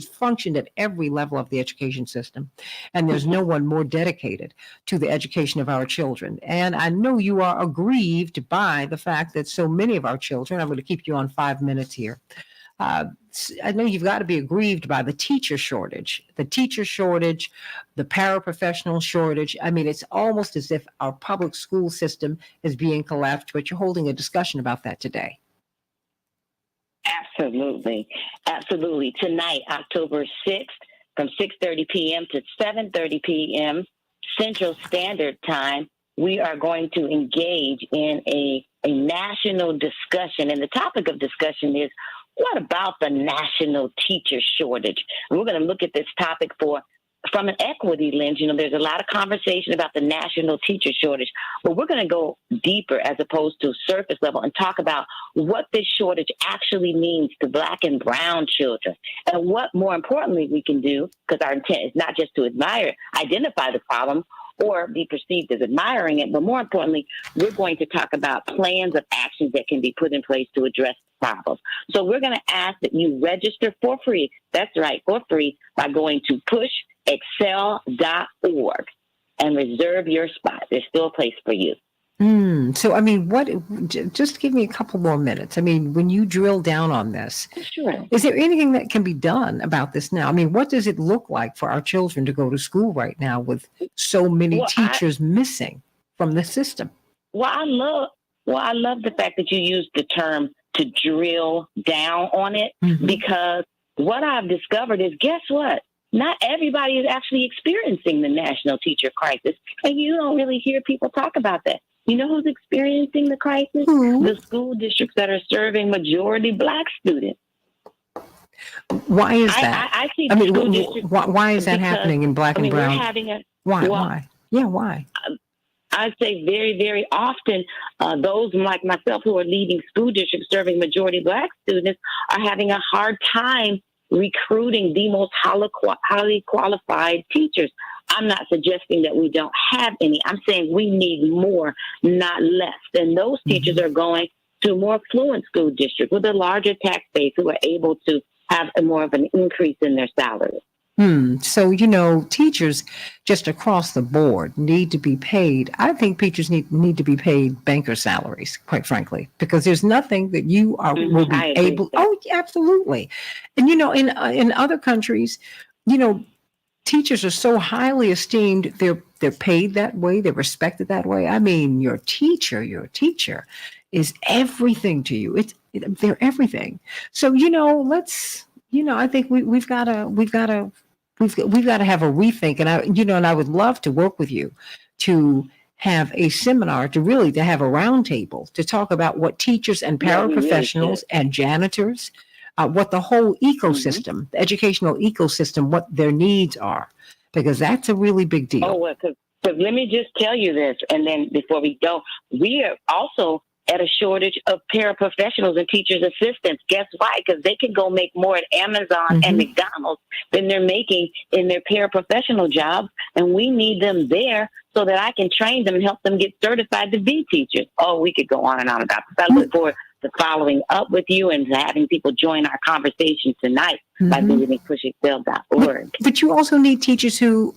functioned at every level of the education system. And there's no one more dedicated to the education of our children. And I know you are aggrieved by the fact that so many of our children, I'm going to keep you on 5 minutes here. I know you've got to be aggrieved by the teacher shortage, the paraprofessional shortage. I mean, it's almost as if our public school system is being collapsed, but you're holding a discussion about that today. Absolutely. Absolutely. Tonight, October 6th, from 6:30 p.m. to 7:30 p.m. Central Standard Time, we are going to engage in a national discussion. And the topic of discussion is, what about the national teacher shortage? And we're going to look at this topic from an equity lens. You know, there's a lot of conversation about the national teacher shortage, but we're going to go deeper as opposed to surface level and talk about what this shortage actually means to Black and brown children, and what, more importantly, we can do, because our intent is not just to identify the problem or be perceived as admiring it, but more importantly, we're going to talk about plans of actions that can be put in place to address the problem. So we're going to ask that you register for free. That's right, for free, by going to pushexcel.org and reserve your spot. There's still a place for you. So, I mean, just give me a couple more minutes. I mean, when you drill down on this, Sure. Is there anything that can be done about this now? I mean, what does it look like for our children to go to school right now with so many teachers missing from the system? Well, I love the fact that you used the term to drill down on it, because what I've discovered is, guess what? Not everybody is actually experiencing the national teacher crisis, and you don't really hear people talk about that. You know who's experiencing the crisis? The school districts that are serving majority Black students. Why is that? I see. I mean, why is that happening in Black and brown? We're having Why? Yeah, why? I'd say very, very often, those like myself who are leading school districts serving majority Black students are having a hard time recruiting the most highly qualified teachers. I'm not suggesting that we don't have any. I'm saying we need more, not less. And those teachers are going to a more affluent school district with a larger tax base who are able to have more of an increase in their salary. So, you know, teachers just across the board need to be paid. I think teachers need to be paid banker salaries, quite frankly, because there's nothing that you will be able. Oh, absolutely. And, you know, in other countries, you know, teachers are so highly esteemed. They're paid that way. They're respected that way. I mean, your teacher is everything to you. They're everything. So, you know, I think we've got to have a rethink. And I would love to work with you to have a seminar, to have a roundtable to talk about what teachers and paraprofessionals and janitors, what the whole ecosystem, the educational ecosystem, what their needs are, because that's a really big deal. Oh, well, because let me just tell you this, and then before we go, we are also at a shortage of paraprofessionals and teachers' assistants. Guess why? Because they can go make more at Amazon and McDonald's than they're making in their paraprofessional jobs, and we need them there so that I can train them and help them get certified to be teachers. Oh, we could go on and on about this. I look forward to following up with you and having people join our conversation tonight by visiting pushexcel.org. But you also need teachers you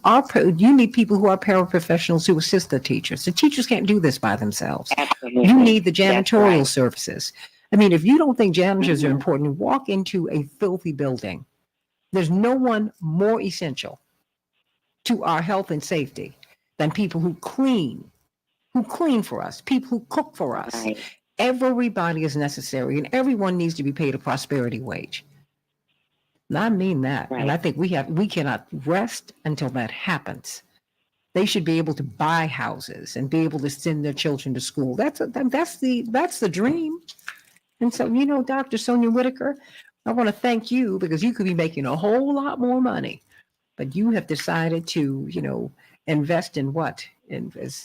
need people who are paraprofessionals who assist the teachers. The teachers can't do this by themselves. Absolutely. You need the janitorial services. I mean, if you don't think janitors are important, walk into a filthy building. There's no one more essential to our health and safety than people who clean for us, people who cook for us. Right. Everybody is necessary, and everyone needs to be paid a prosperity wage. And I mean that. Right. And I think we cannot rest until that happens. They should be able to buy houses and be able to send their children to school. That's the dream. And so, you know, Dr. Sonia Whitaker, I want to thank you, because you could be making a whole lot more money, but you have decided to, you know, invest in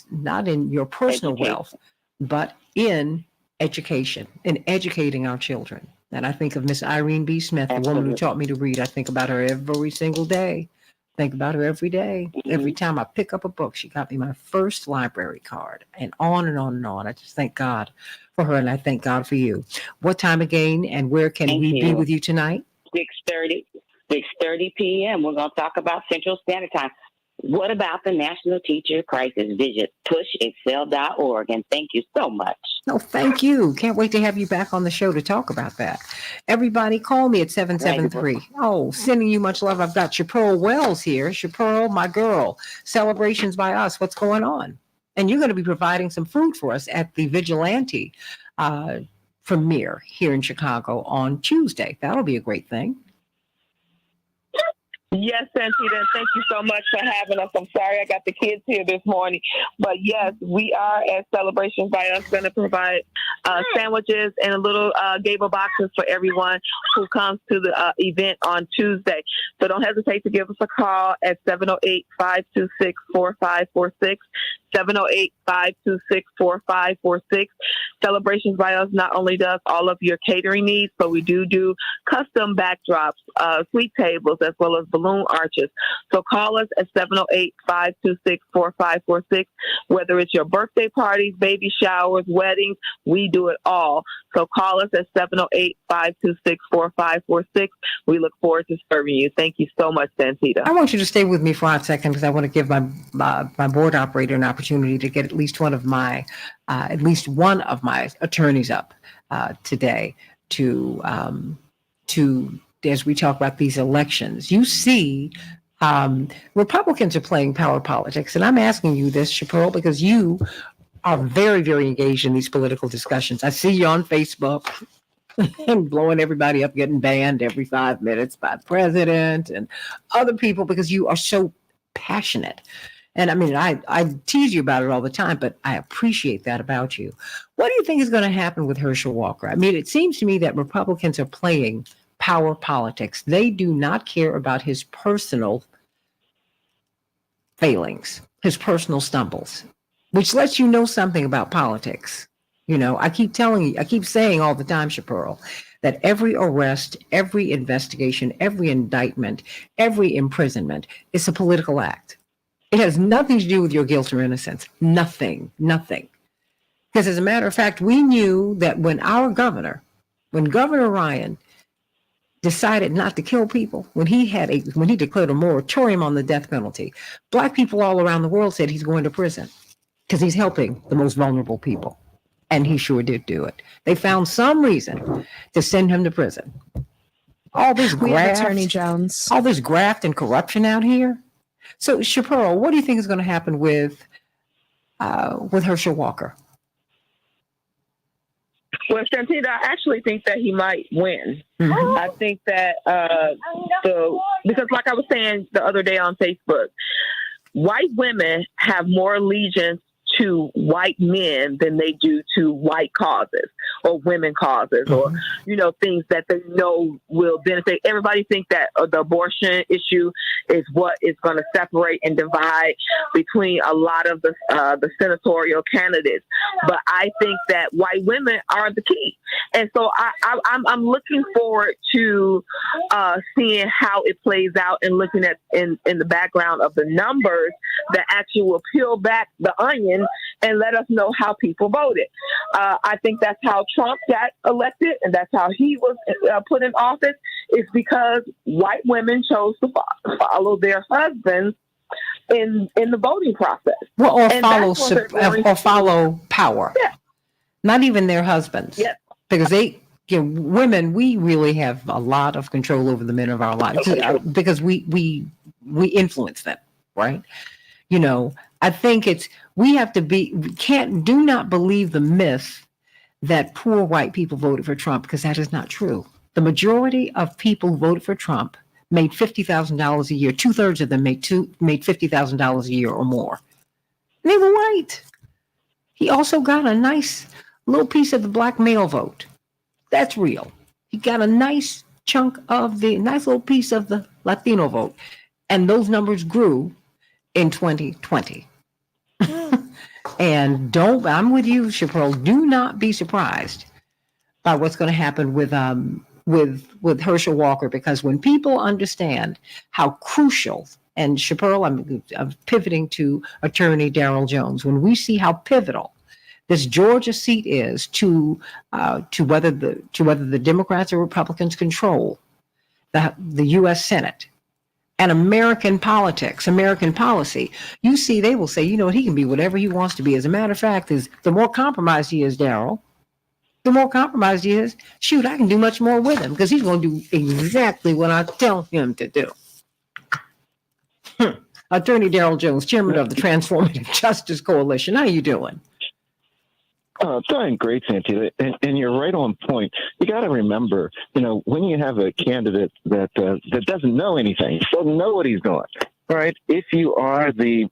not in your personal wealth, but in education, in educating our children. And I think of Miss Irene B. Smith, the woman who taught me to read. I think about her every single day. Think about her every day. Every Mm-hmm. time I pick up a book, she got me my first library card, and on and on and on. I just thank God for her, and I thank God for you. What time again, and where can Thank we be you. with you tonight? 6:30, 6:30 p.m. We're going to talk about Central Standard Time. What about the National Teacher Crisis? Visit pushexcel.org. And thank you so much. No, thank you. Can't wait to have you back on the show to talk about that. Everybody, call me at 773. Oh, sending you much love. I've got Chapearl Wells here. Chapearl, my girl. Celebrations by us. What's going on? And you're going to be providing some food for us at the Vigilante premiere here in Chicago on Tuesday. That'll be a great thing. Yes, Santita, and thank you so much for having us. I'm sorry I got the kids here this morning, but yes, we are at Celebrations by Us going to provide sandwiches and a little gable boxes for everyone who comes to the event on Tuesday. So don't hesitate to give us a call at 708-526-4546. 708-526-4546. Celebrations by Us not only does all of your catering needs, but we do custom backdrops, sweet tables, as well as balloon arches. So call us at 708-526-4546. Whether it's your birthday parties, baby showers, weddings, we do it all. So call us at 708-526-4546. We look forward to serving you. Thank you so much, Santita. I want you to stay with me for a second because I want to give my board operator an opportunity to get at least one of my attorneys up today to as we talk about these elections. You see, Republicans are playing power politics, and I'm asking you this, Chapearl, because you are very, very engaged in these political discussions. I see you on Facebook and blowing everybody up, getting banned every 5 minutes by the president and other people because you are so passionate. And I mean, I tease you about it all the time, but I appreciate that about you. What do you think is going to happen with Herschel Walker? I mean, it seems to me that Republicans are playing power politics. They do not care about his personal failings, his personal stumbles, which lets you know something about politics. You know, I keep saying all the time, Chapearl, that every arrest, every investigation, every indictment, every imprisonment is a political act. It has nothing to do with your guilt or innocence. Nothing. Because as a matter of fact, we knew that when Governor Ryan decided not to kill people, when he declared a moratorium on the death penalty, Black people all around the world said he's going to prison because he's helping the most vulnerable people. And he sure did do it. They found some reason to send him to prison. All this graft, Attorney Jones. all this graft and corruption out here. So, Chapearl, what do you think is going to happen with Herschel Walker? Well, Santita, I actually think that he might win. Mm-hmm. I think that because like I was saying the other day on Facebook, white women have more allegiance to white men than they do to white causes or women causes or, things that they know will benefit. Everybody think that the abortion issue is what is going to separate and divide between a lot of the senatorial candidates. But I think that white women are the key. And so I'm looking forward to seeing how it plays out and looking at in the background of the numbers that actually will peel back the onion and let us know how people voted. I think that's how Trump got elected, and that's how he was put in office, is because white women chose to follow their husbands in the voting process. Well, or follow power. Yeah. Not even their husbands. Yeah. Because women, we really have a lot of control over the men of our lives because we influence them, right? I think do not believe the myth that poor white people voted for Trump, because that is not true. The majority of people who voted for Trump made $50,000 a year. 2/3 of them made $50,000 a year or more. And they were white. He also got a nice little piece of the Black male vote. That's real. He got a nice little piece of the Latino vote. And those numbers grew in 2020. And I'm with you, Chapearl. Do not be surprised by what's going to happen with Herschel Walker, because when people understand how crucial and Chaparral, I'm pivoting to Attorney Darrell Jones. When we see how pivotal this Georgia seat is to whether the Democrats or Republicans control the U.S. Senate and American politics, American policy, you see, they will say, you know what, he can be whatever he wants to be. As a matter of fact, the more compromised he is, Darrell, the more compromised he is, shoot, I can do much more with him because he's going to do exactly what I tell him to do. Attorney Darrell Jones, chairman of the Transformative Justice Coalition. How you doing? Doing great, Santita, and you're right on point. You got to remember, when you have a candidate that doesn't know anything, doesn't know what he's doing, right? If you are the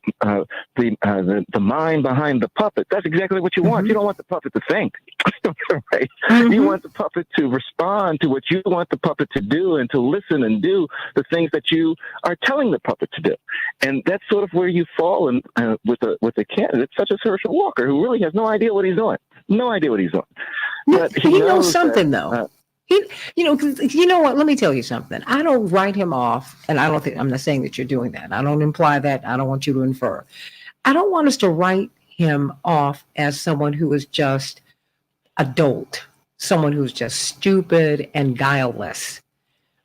mind behind the puppet, that's exactly what you want. You don't want the puppet to think, right? You want the puppet to respond to what you want the puppet to do and to listen and do the things that you are telling the puppet to do. And that's sort of where you fall in, with a candidate such as Herschel Walker, who really has no idea what he's doing. No idea what he's doing. But he knows something, though. You know what? Let me tell you something. I don't write him off, and I'm not saying that you're doing that. I don't imply that. I don't want you to infer. I don't want us to write him off as someone who is just adult, someone who's just stupid and guileless.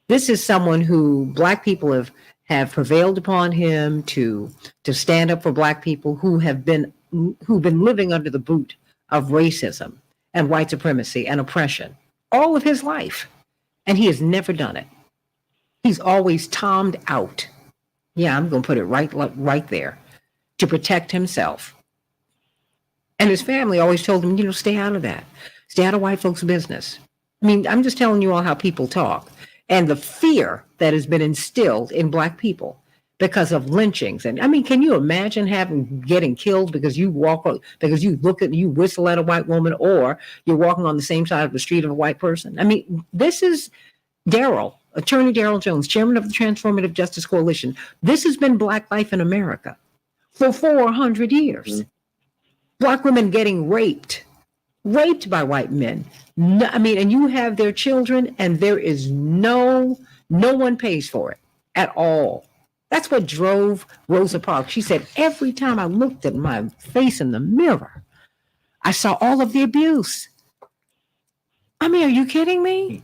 This is someone who Black people have prevailed upon him to stand up for Black people who've been living under the boot of racism and white supremacy and oppression all of his life. And he has never done it. He's always tommed out. Yeah, I'm going to put it right there, to protect himself. And his family always told him, stay out of that. Stay out of white folks' business. I mean, I'm just telling you all how people talk. And the fear that has been instilled in Black people because of lynchings. And I mean, can you imagine getting killed because you you whistle at a white woman, or you're walking on the same side of the street of a white person? I mean, this is Darrell, Attorney Darrell Jones, chairman of the Transformative Justice Coalition. This has been Black life in America for 400 years. Black women getting raped by white men. No, I mean, and you have their children, and there is no one pays for it at all. That's what drove Rosa Parks. She said, every time I looked at my face in the mirror, I saw all of the abuse. I mean, are you kidding me?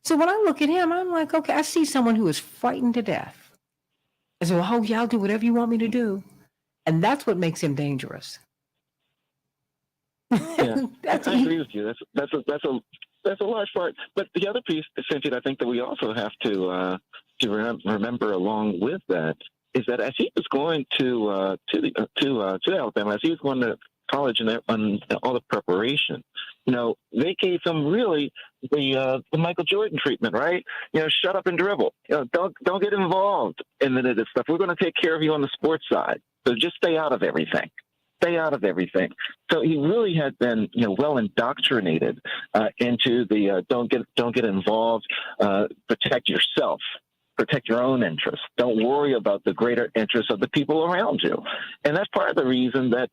So when I look at him, I'm like, okay, I see someone who is frightened to death. I said, well, oh, yeah, I'll do whatever you want me to do. And that's what makes him dangerous. Yeah, I agree with you. That's a large part. But the other piece, Cynthia, I think that we also have to remember along with that is that as he was going to Alabama, as he was going to college and all the preparation, they gave him really the Michael Jordan treatment, right? Shut up and dribble. Don't get involved in this stuff. We're going to take care of you on the sports side. So just stay out of everything. Stay out of everything. So he really had been, well indoctrinated into the don't get involved, protect yourself, protect your own interests. Don't worry about the greater interests of the people around you. And that's part of the reason that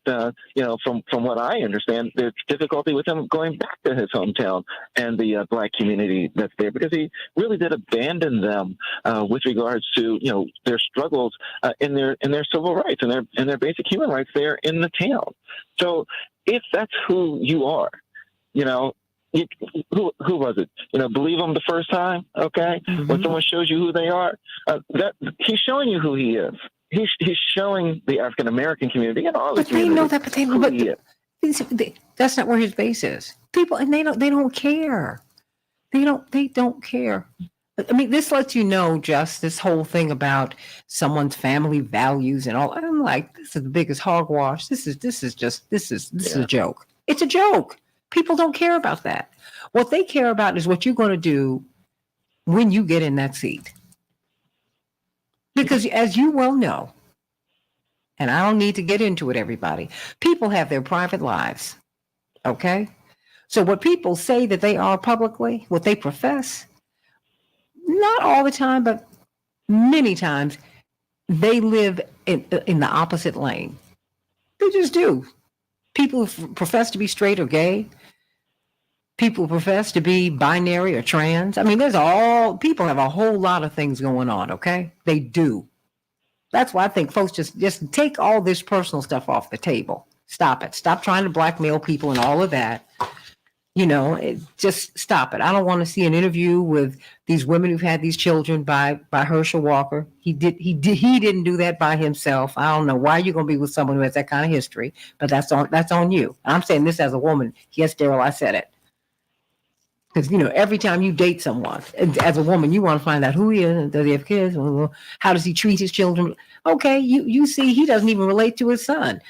from what I understand, there's difficulty with him going back to his hometown and the Black community that's there, because he really did abandon them with regards to their struggles in their civil rights and their basic human rights there in the town. So if that's who you are, who was it? Believe them the first time, okay? Mm-hmm. When someone shows you who they are, that he's showing you who he is. He's showing the African American community and all the community. That's not where his base is. People, and they don't care. They don't care. I mean, this lets you know just this whole thing about someone's family values and all. I'm like, this is the biggest hogwash. This is a joke. It's a joke. People don't care about that. What they care about is what you're going to do when you get in that seat. Because as you well know, and I don't need to get into it, everybody, people have their private lives. Okay? So what people say that they are publicly, what they profess, not all the time, but many times, they live in the opposite lane. They just do. People profess to be straight or gay. People profess to be binary or trans. I mean, people have a whole lot of things going on, okay? They do. That's why I think folks just take all this personal stuff off the table. Stop it. Stop trying to blackmail people and all of that. Just stop it. I don't want to see an interview with these women who've had these children by Herschel Walker. He didn't do that by himself. I don't know why you're going to be with someone who has that kind of history, but that's on you. I'm saying this as a woman. Yes, Daryl, I said it. Because, every time you date someone, as a woman, you want to find out who he is. Does he have kids? How does he treat his children? Okay, you see, he doesn't even relate to his son.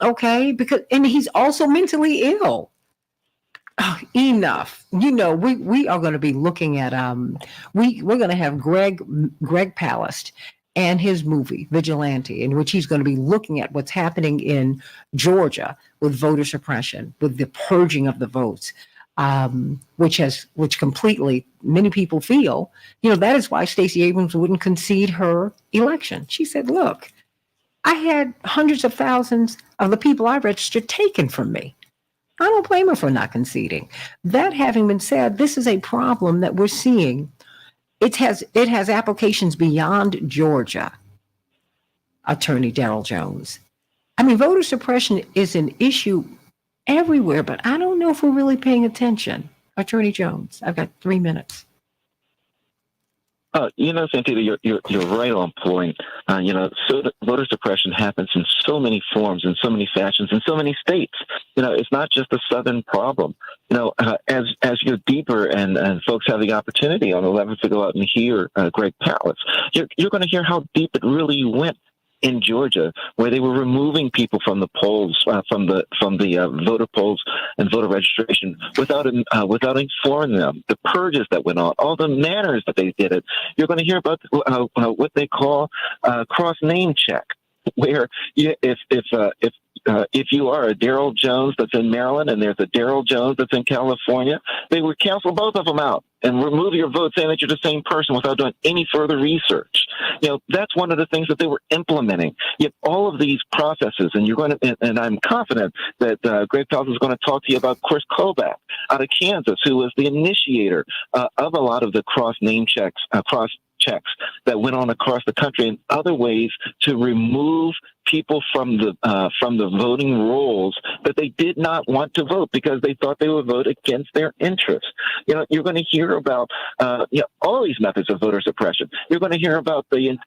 Okay, and he's also mentally ill. Oh, enough. We are going to be looking at we're going to have Greg Palast and his movie Vigilante, in which he's going to be looking at what's happening in Georgia with voter suppression, with the purging of the votes, which completely many people feel, that is why Stacey Abrams wouldn't concede her election. She said, look, I had hundreds of thousands of the people I registered taken from me. I don't blame her for not conceding. That having been said, this is a problem that we're seeing. It has applications beyond Georgia, Attorney Daryl Jones. I mean, voter suppression is an issue everywhere, but I don't know if we're really paying attention. Attorney Jones, I've got 3 minutes. Santita, you're right on point. So voter suppression happens in so many forms, in so many fashions, in so many states. It's not just a Southern problem. As you're deeper and folks have the opportunity on the 11th to go out and hear Greg Palast, you're going to hear how deep it really went in Georgia, where they were removing people from the polls, from the voter polls and voter registration without informing them. The purges that went on, all the manners that they did it. You're going to hear about what they call cross name check, where if you are a Daryl Jones that's in Maryland and there's a Daryl Jones that's in California, they would cancel both of them out and remove your vote, saying that you're the same person without doing any further research. That's one of the things that they were implementing. Yet all of these processes, and I'm confident that Greg Palast is going to talk to you about Chris Kobach out of Kansas, who was the initiator of a lot of the cross name checks, checks that went on across the country, and other ways to remove people from the voting rolls that they did not want to vote because they thought they would vote against their interests. You're going to hear about all these methods of voter suppression. You're going to hear about the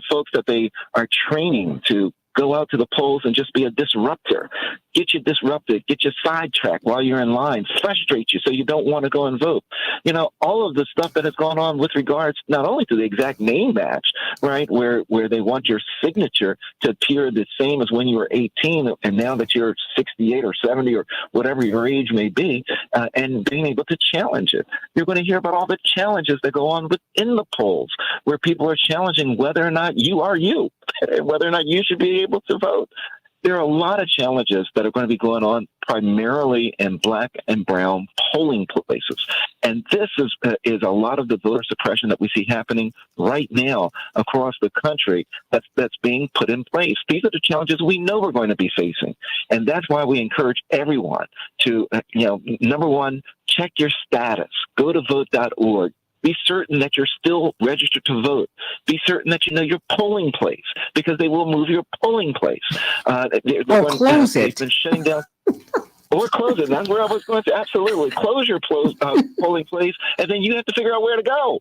folks that they are training to go out to the polls and just be a disruptor, get you disrupted, get you sidetracked while you're in line, frustrate you so you don't want to go and vote. All of the stuff that has gone on with regards not only to the exact name match, right, where they want your signature to appear the same as when you were 18, and now that you're 68 or 70 or whatever your age may be, and being able to challenge it. You're going to hear about all the challenges that go on within the polls, where people are challenging whether or not you are you, whether or not you should be able to vote. There are a lot of challenges that are going to be going on primarily in black and brown polling places. And this is a lot of the voter suppression that we see happening right now across the country that's being put in place. These are the challenges we know we're going to be facing. And that's why we encourage everyone to, number one, check your status. Go to vote.org. Be certain that you're still registered to vote. Be certain that you know your polling place, because they will move your polling place. Close it. They've been shutting down. Or close it. That's where I was going to. Absolutely. Close your polling place, and then you have to figure out where to go,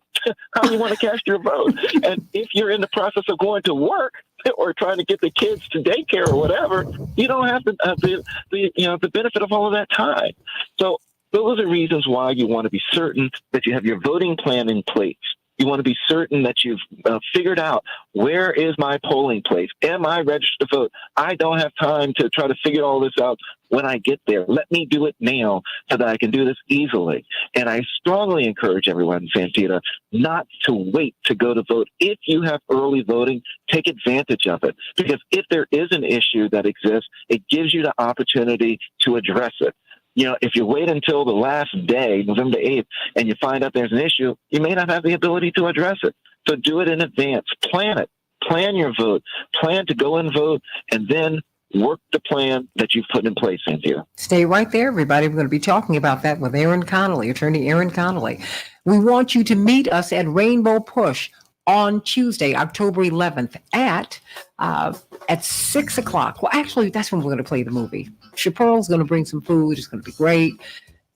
how you want to cast your vote. And if you're in the process of going to work or trying to get the kids to daycare or whatever, you don't have the benefit of all of that time. So those are reasons why you want to be certain that you have your voting plan in place. You want to be certain that you've figured out, where is my polling place? Am I registered to vote? I don't have time to try to figure all this out when I get there. Let me do it now so that I can do this easily. And I strongly encourage everyone, Santita, not to wait to go to vote. If you have early voting, take advantage of it. Because if there is an issue that exists, it gives you the opportunity to address it. If you wait until the last day, November 8th, and you find out there's an issue, you may not have the ability to address it. So do it in advance. Plan it. Plan your vote. Plan to go and vote, and then work the plan that you've put in place, Santita. Stay right there, everybody. We're going to be talking about that with Aaron Connolly, Attorney Aaron Connolly. We want you to meet us at Rainbow Push on Tuesday, October 11th at 6 o'clock. Well, actually, that's when we're going to play the movie. Chappelle's going to bring some food. It's going to be great.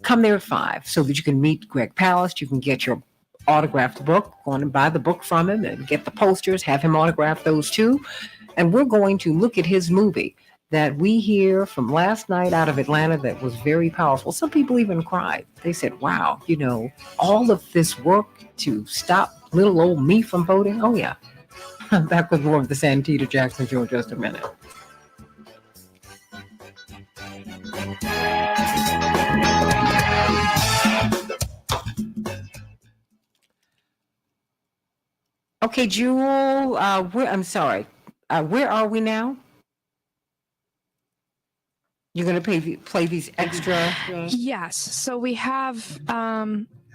Come there at 5 so that you can meet Greg Palast. You can get your autographed book, go on and buy the book from him and get the posters, have him autograph those too. And we're going to look at his movie that we hear from last night out of Atlanta that was very powerful. Some people even cried. They said, wow, all of this work to stop little old me from voting. Oh, yeah. Back with more of the Santita Jackson Show in just a minute. Okay, Jewel, I'm sorry. Where are we now? You're going to play these extra? Yes. So we have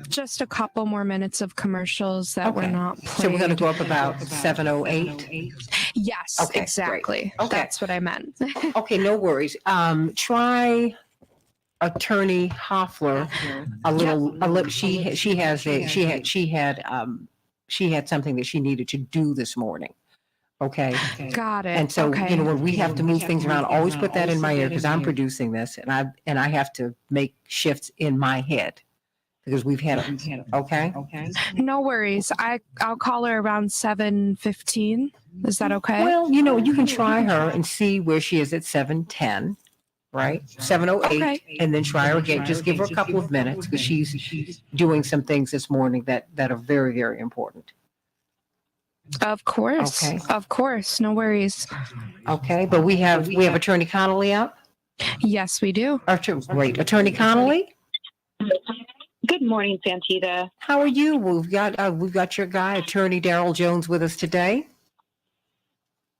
just a couple more minutes of commercials that were not played. So we're going to go up about 7:08? Yes, Okay, exactly. great. Okay. That's what I meant. Okay, no worries. Try Attorney Hoffler a little. She had something that she needed to do this morning. Okay. Got it. And so, okay. when we have to move things around, always put that in my ear because I'm producing this and I have to make shifts in my head because we've had it. Okay. No worries. I'll call her around 7:15. Is that okay? Well, you can try her and see where she is at 7:10, right? 7:08, Okay. and then try her again. Just give her a couple of minutes because she's doing some things this morning that are very, very important. Of course. Okay. Of course. No worries. Okay, but we have Attorney Connolly up. Yes, we do. Great, Attorney Connolly. Good morning, Santita. How are you? We've got your guy, Attorney Daryl Jones, with us today.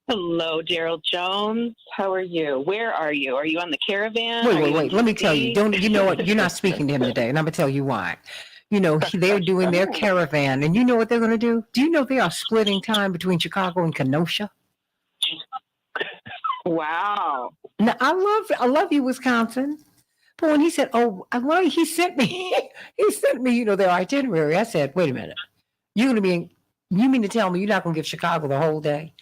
Hello, Daryl Jones. How are you? Where are you? Are you on the caravan? Wait. Let me tell you. You know what? You're not speaking to him today, and I'm gonna tell you why. They're doing their caravan, and you know what they're going to do? Do you know they are splitting time between Chicago and Kenosha? Wow. Now, I love you, Wisconsin. But when he said, he sent me, their itinerary. I said, wait a minute. You mean to tell me you're not going to give Chicago the whole day?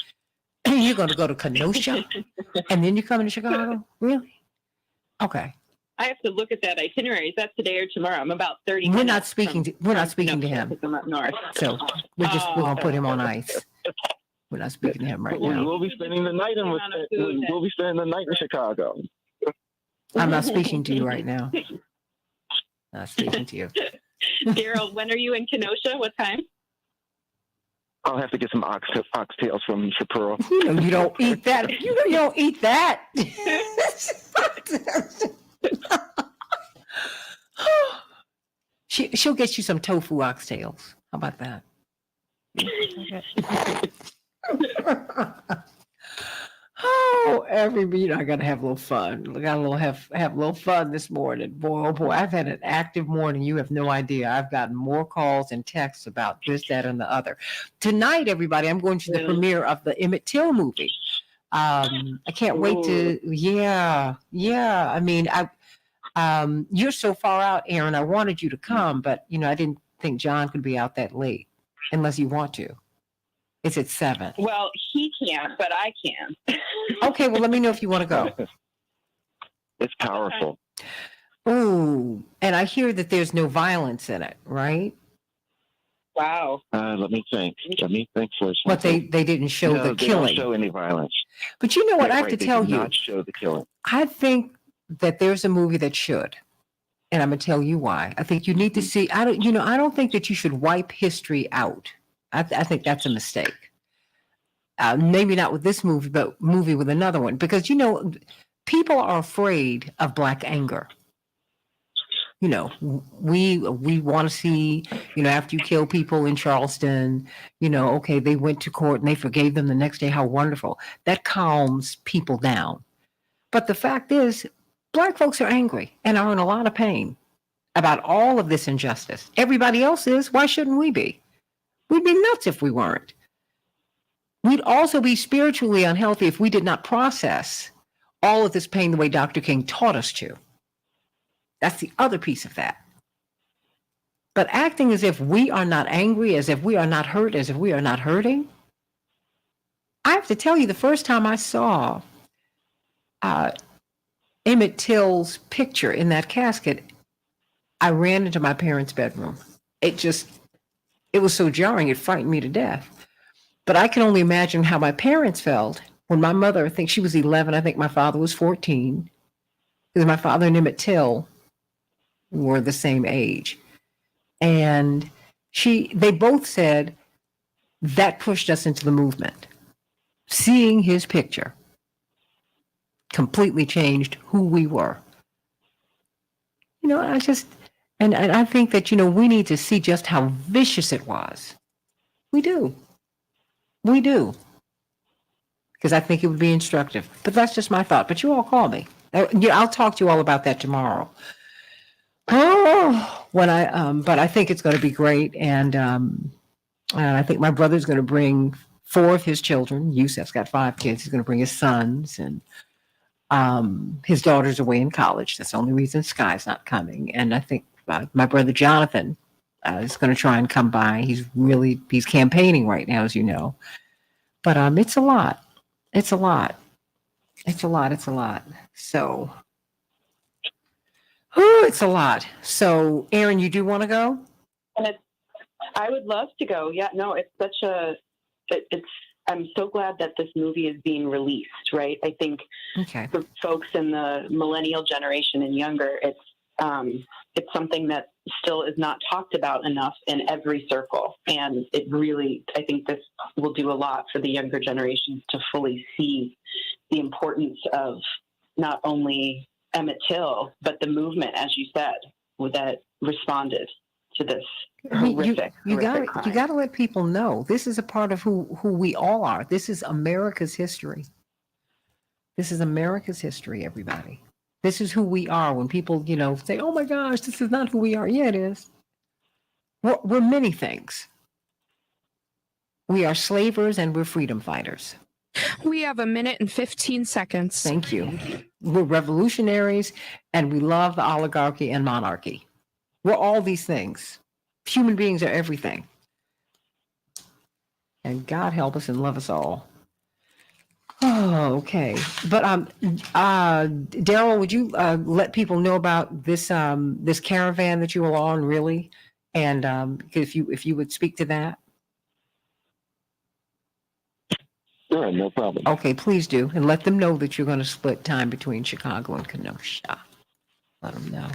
You're going to go to Kenosha, and then you're coming to Chicago? Really? Okay. I have to look at that itinerary. Is that today or tomorrow? I'm about 30 We're not speaking to him. I'm up north. So we're going to put him on ice. We're not speaking to him right now. We'll be spending the night in Chicago. I'm not speaking to you right now. Not speaking to you. Daryl, when are you in Kenosha? What time? I'll have to get some oxtails from Chappelle. You don't eat that. You don't eat that. She'll get you some tofu oxtails. How about that? Oh, I gotta have a little fun. Have a little fun this morning. Boy, oh boy, I've had an active morning. You have no idea. I've gotten more calls and texts about this, that, and the other. Tonight, everybody, I'm going to the premiere of the Emmett Till movie. I can't wait to. Yeah. I mean, you're so far out, Aaron. I wanted you to come, but I didn't think John could be out that late, unless you want to. It's at 7. Well, he can't, but I can. Okay, well, let me know if you want to go. It's powerful. Ooh, and I hear that there's no violence in it, right? Wow. Let me think for a second. But they didn't show the killing. They don't show any violence. But you know what? I have to tell you. Not show the killing. I think that there's a movie that should. And I'm going to tell you why. I think you need to see. I don't think that you should wipe history out. I think that's a mistake. Maybe not with this movie, but movie with another one. Because, people are afraid of Black anger. We want to see, after you kill people in Charleston, okay, they went to court and they forgave them the next day. How wonderful. That calms people down. But the fact is, Black folks are angry and are in a lot of pain about all of this injustice. Everybody else is. Why shouldn't we be? We'd be nuts if we weren't. We'd also be spiritually unhealthy if we did not process all of this pain the way Dr. King taught us to. That's the other piece of that. But acting as if we are not angry, as if we are not hurt, as if we are not hurting. I have to tell you, the first time I saw Emmett Till's picture in that casket, I ran into my parents' bedroom. It was so jarring, it frightened me to death. But I can only imagine how my parents felt when my mother, I think she was 11, I think my father was 14, because my father and Emmett Till were the same age. And they both said that pushed us into the movement. Seeing his picture completely changed who we were. And I think that, we need to see just how vicious it was. We do. Because I think it would be instructive. But that's just my thought. But you all call me. I'll talk to you all about that tomorrow. But I think it's going to be great. And I think my brother's going to bring 4 of his children. Yusef's got 5 kids. He's going to bring his sons, and his daughter's away in college. That's the only reason Sky's not coming. And I think my brother Jonathan is going to try and come by. He's campaigning right now, as you know. But it's a lot. It's a lot. So, it's a lot. So, Aaron, you do want to go? And I would love to go. Yeah, no, it's I'm so glad that this movie is being released, right? I think for folks in the millennial generation and younger, it's something that still is not talked about enough in every circle. And it really, I think this will do a lot for the younger generations to fully see the importance of not only Emmett Till, but the movement, as you said, that responded to this horrific crime. You got to let people know this is a part of who we all are. This is America's history. This is America's history, everybody. This is who we are. When people, say, "Oh my gosh, this is not who we are." Yeah, it is. We're many things. We are slavers and we're freedom fighters. We have 1 minute and 15 seconds. Thank you. We're revolutionaries and we love the oligarchy and monarchy. We're all these things. Human beings are everything. And God help us and love us all. Oh, okay. But Daryl, would you let people know about this this caravan that you were on, really? And if you would speak to that. Sure, no problem. Okay, please do. And let them know that you're going to split time between Chicago and Kenosha. Let them know.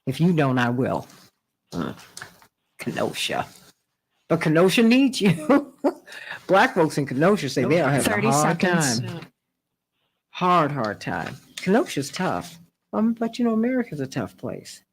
If you don't, I will. Kenosha. But Kenosha needs you. Black folks in Kenosha say they are having 30 a hard seconds. time. Hard time. Kenosha's tough. But America's a tough place.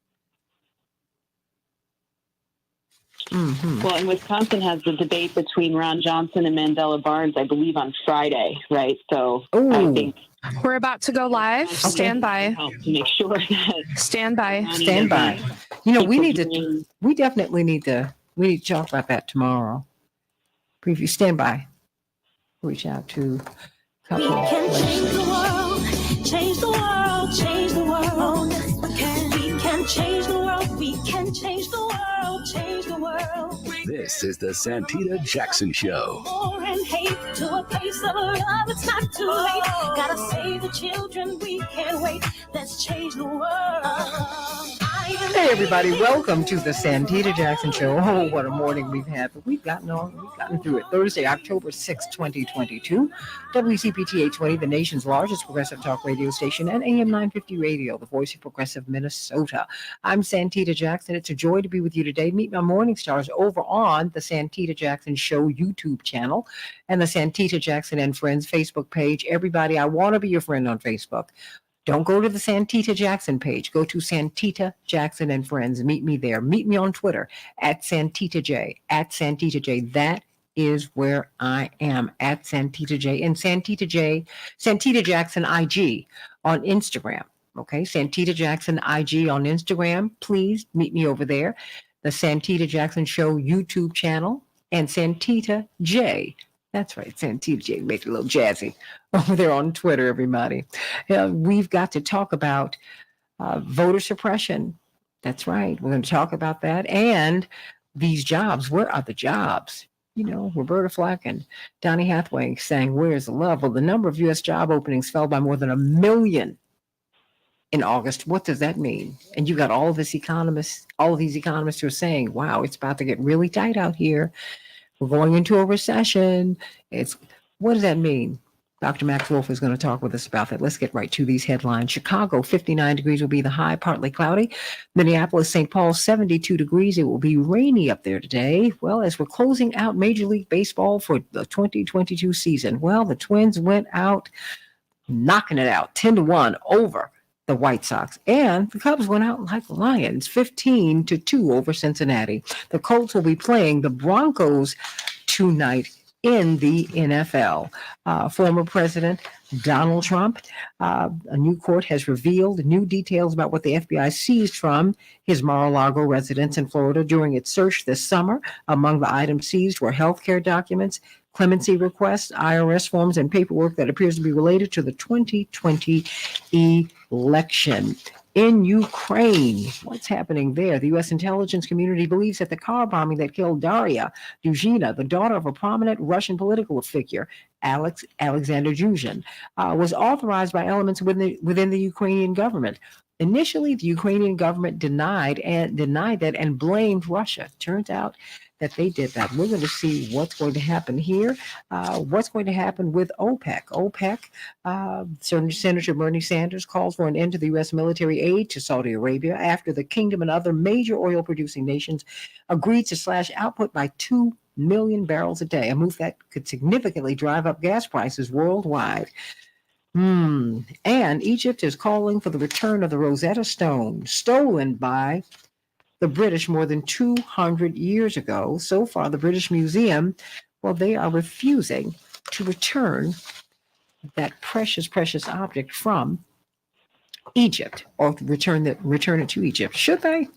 Mm-hmm. Well, and Wisconsin has the debate between Ron Johnson and Mandela Barnes, I believe, on Friday, right? So I think we're about to go live. Okay. Stand by. Help to make sure that Stand by. Stand by. We definitely need to talk about that tomorrow. Preview. Stand by. Reach out to a couple We of can change the legislators. world, change the world, change the world. We can change the world, we can change the world, change the world. This is the Santita Jackson Show. War and hate to a place of love, it's not too late. Gotta save the children, we can't wait. Let's change the world. Hey everybody, welcome to the Santita Jackson Show. Oh, what a morning we've had. But we've gotten through it. Thursday, October 6, 2022. WCPT 820, the nation's largest progressive talk radio station, and AM 950 radio, the voice of progressive Minnesota. I'm Santita Jackson. It's a joy to be with you today. Meet my morning stars over on the Santita Jackson Show YouTube channel and the Santita Jackson and Friends Facebook page. Everybody, I want to be your friend on Facebook. Don't go to the Santita Jackson page. Go to Santita Jackson and Friends. Meet me there. Meet me on Twitter at Santita J. That is where I am, at Santita J. And Santita Jackson IG on Instagram. Okay, Santita Jackson IG on Instagram. Please meet me over there. The Santita Jackson Show YouTube channel and Santita J. That's right, Santita J. Make it a little jazzy over there on Twitter, everybody. We've got to talk about voter suppression That's right. We're going to talk about that. And these jobs, where are the jobs? You know, Roberta Flack and Donny Hathaway saying, where's the love? Well, the number of U.S. job openings fell by more than 1 million in August. What does that mean? And you got all of these economists who are saying, wow, it's about to get really tight out here. We're going into a recession. What does that mean? Dr. Max Wolf is going to talk with us about that. Let's get right to these headlines. Chicago, 59 degrees will be the high, partly cloudy. Minneapolis, St. Paul, 72 degrees. It will be rainy up there today. Well, as we're closing out Major League Baseball for the 2022 season, well, the Twins went out knocking it out 10-1 over the White Sox, and the Cubs went out like lions, 15-2 over Cincinnati. The Colts will be playing the Broncos tonight in the NFL. Former President Donald Trump, a new court has revealed new details about what the FBI seized from his Mar-a-Lago residence in Florida during its search this summer. Among the items seized were healthcare documents, clemency requests, IRS forms, and paperwork that appears to be related to the 2020 election. In Ukraine, what's happening there? The U.S. intelligence community believes that the car bombing that killed Daria Dugina, the daughter of a prominent Russian political figure, Alexander Dugin, was authorized by elements within the Ukrainian government. Initially, the Ukrainian government denied that and blamed Russia. Turns out that they did that. We're going to see what's going to happen here, what's going to happen with OPEC. Senator Bernie Sanders calls for an end to the U.S. military aid to Saudi Arabia after the kingdom and other major oil-producing nations agreed to slash output by 2 million barrels a day, a move that could significantly drive up gas prices worldwide. And Egypt is calling for the return of the Rosetta Stone, stolen by the British more than 200 years ago. So far, the British Museum, well, they are refusing to return that precious object from Egypt, or return it to Egypt. Should they?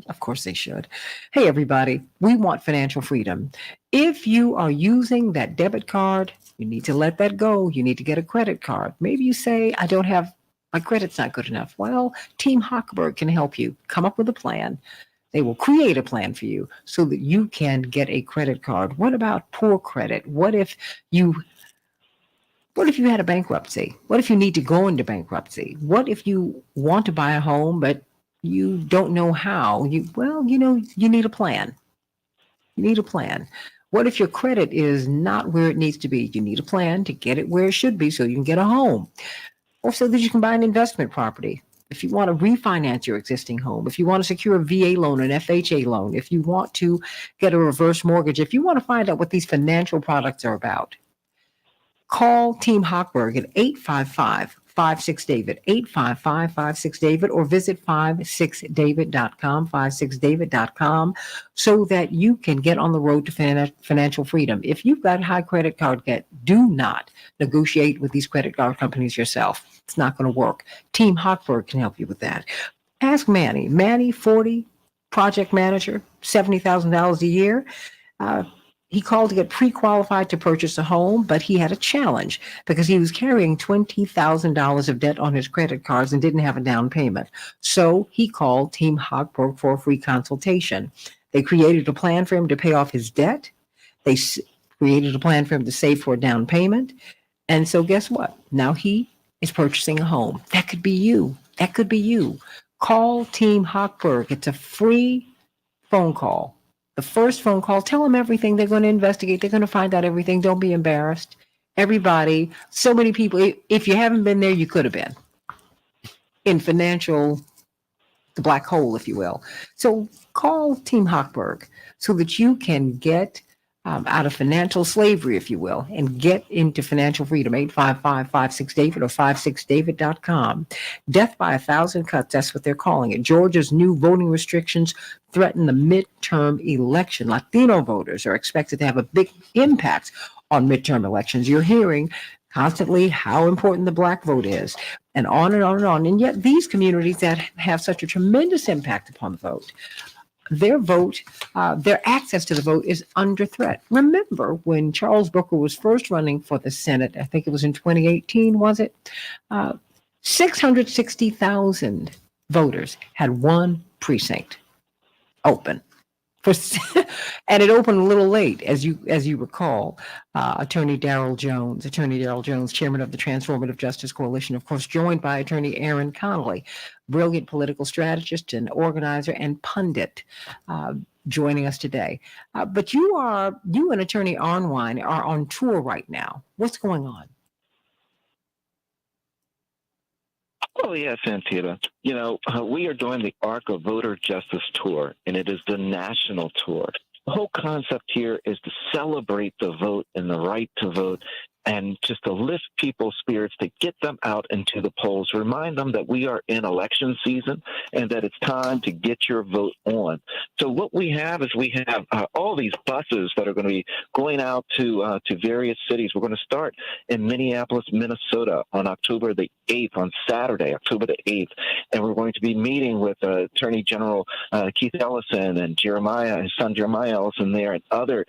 Of course they should. Hey, everybody, we want financial freedom. If you are using that debit card, you need to let that go. You need to get a credit card. Maybe you say, my credit's not good enough. Well, Team Hochberg can help you come up with a plan. They will create a plan for you so that you can get a credit card. What about poor credit? What if you had a bankruptcy? What if you need to go into bankruptcy? What if you want to buy a home, but you don't know how? You need a plan. You need a plan. What if your credit is not where it needs to be? You need a plan to get it where it should be so you can get a home, or so that you can buy an investment property. If you want to refinance your existing home, if you want to secure a VA loan, an FHA loan, if you want to get a reverse mortgage, if you want to find out what these financial products are about, call Team Hochberg at 855-56-DAVID, 855-56-DAVID, or visit 56david.com, 56david.com, so that you can get on the road to financial freedom. If you've got high credit card debt, do not negotiate with these credit card companies yourself. It's not going to work. Team Hochberg can help you with that. Ask Manny. Manny, 40, project manager, $70,000 a year. He called to get pre-qualified to purchase a home, but he had a challenge because he was carrying $20,000 of debt on his credit cards and didn't have a down payment. So he called Team Hochberg for a free consultation. They created a plan for him to pay off his debt. They created a plan for him to save for a down payment. And so guess what? Now he is purchasing a home. That could be you. That could be you. Call Team Hochberg. It's a free phone call. The first phone call, tell them everything. They're going to investigate. They're going to find out everything. Don't be embarrassed. Everybody, so many people, if you haven't been there, you could have been in the black hole, if you will. So call Team Hochberg so that you can get out of financial slavery, if you will, and get into financial freedom. 855-56-DAVID or 56david.com. Death by 1,000 cuts, that's what they're calling it. Georgia's new voting restrictions threaten the midterm election. Latino voters are expected to have a big impact on midterm elections. You're hearing constantly how important the black vote is, and on and on and on. And yet these communities that have such a tremendous impact upon the vote, their vote, their access to the vote is under threat. Remember when Charles Booker was first running for the Senate, I think it was in 2018, was it? 660,000 voters had one precinct open. And it opened a little late, as you recall. Attorney Daryl Jones, chairman of the Transformative Justice Coalition, of course, joined by Attorney Aaron Connolly, brilliant political strategist and organizer and pundit, joining us today. But you and Attorney Arnwine are on tour right now. What's going on? Oh, yeah, Santita. We are doing the Arc of Voter Justice Tour, and it is the national tour. The whole concept here is to celebrate the vote and the right to vote, and just to lift people's spirits, to get them out into the polls, remind them that we are in election season and that it's time to get your vote on. So what we have is all these buses that are going to be going out to various cities. We're going to start in Minneapolis, Minnesota on October the 8th, on Saturday, October the 8th. And we're going to be meeting with Attorney General Keith Ellison and his son Jeremiah Ellison there, and other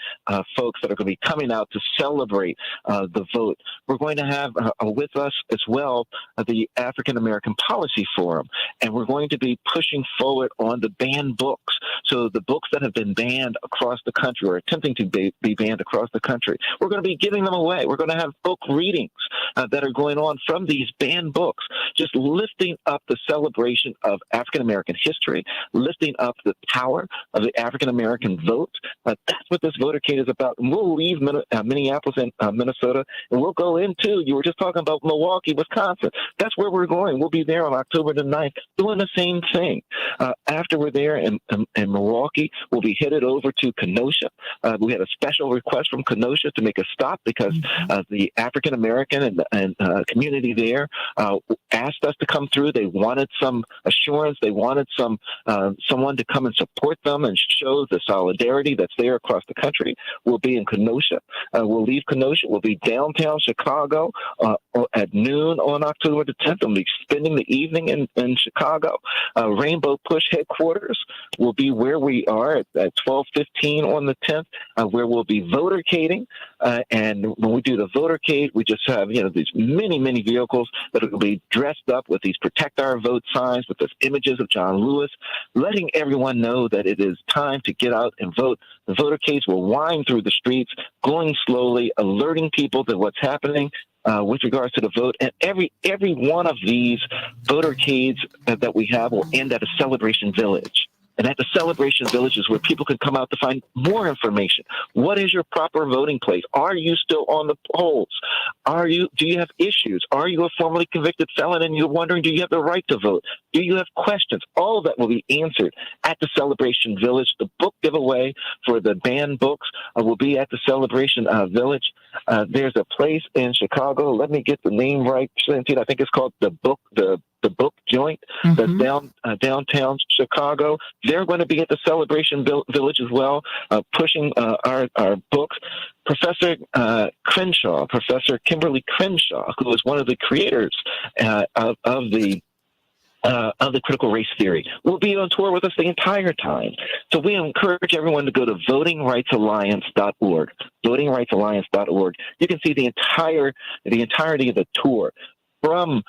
folks that are going to be coming out to celebrate the vote. We're going to have with us as well the African American Policy Forum, and we're going to be pushing forward on the banned books. So the books that have been banned across the country, or attempting to be banned across the country, we're going to be giving them away. We're going to have book readings that are going on from these banned books, just lifting up the celebration of African American history, lifting up the power of the African American vote. That's what this votercade is about. And we'll leave Minneapolis and Minnesota, and we'll go into, you were just talking about Milwaukee, Wisconsin. That's where we're going. We'll be there on October the 9th doing the same thing. After we're there in Milwaukee, we'll be headed over to Kenosha. We had a special request from Kenosha to make a stop because the African American and community there asked us to come through. They wanted some assurance. They wanted someone to come and support them and show the solidarity that's there across the country. We'll be in Kenosha. We'll leave Kenosha. We'll be downtown Chicago at noon on October the 10th. We'll be spending the evening in Chicago. Rainbow Push headquarters will be where we are at 12:15 on the 10th, where we'll be votercading. And when we do the votercade, we just have these many vehicles that will be dressed up with these Protect Our Vote signs, with these images of John Lewis, letting everyone know that it is time to get out and vote. The votercades will wind through the streets, going slowly, alerting people to what's happening with regards to the vote. And every one of these votercades that we have will end at a celebration village. And at the celebration village is where people can come out to find more information. What is your proper voting place? Are you still on the polls? Do you have issues? Are you a formerly convicted felon and you're wondering, do you have the right to vote? Do you have questions? All of that will be answered at the celebration village. The book giveaway for the banned books will be at the celebration village. There's a place in Chicago. Let me get the name right, Santita. I think it's called the book joint. That's downtown Chicago. They're going to be at the celebration village as well, pushing our books. Professor Kimberly Crenshaw, who is one of the creators of the critical race theory, will be on tour with us the entire time. So we encourage everyone to go to votingrightsalliance.org. Votingrightsalliance.org. You can see the entirety of the tour, from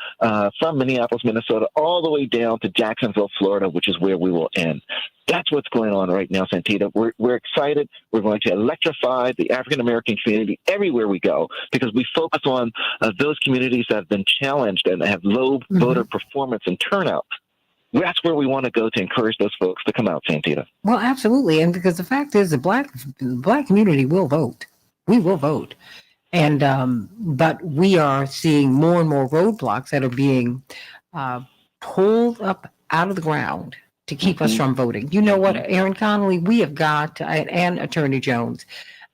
Minneapolis, Minnesota, all the way down to Jacksonville, Florida, which is where we will end. That's what's going on right now, Santita. We're excited. We're going to electrify the African American community everywhere we go, because we focus on those communities that have been challenged and have low voter performance and turnout. That's where we want to go to encourage those folks to come out, Santita. Well, absolutely. And because the fact is, the black community will vote. We will vote. And but we are seeing more and more roadblocks that are being pulled up out of the ground to keep us from voting. You know what, Aaron Connolly, we have got, and Attorney Jones,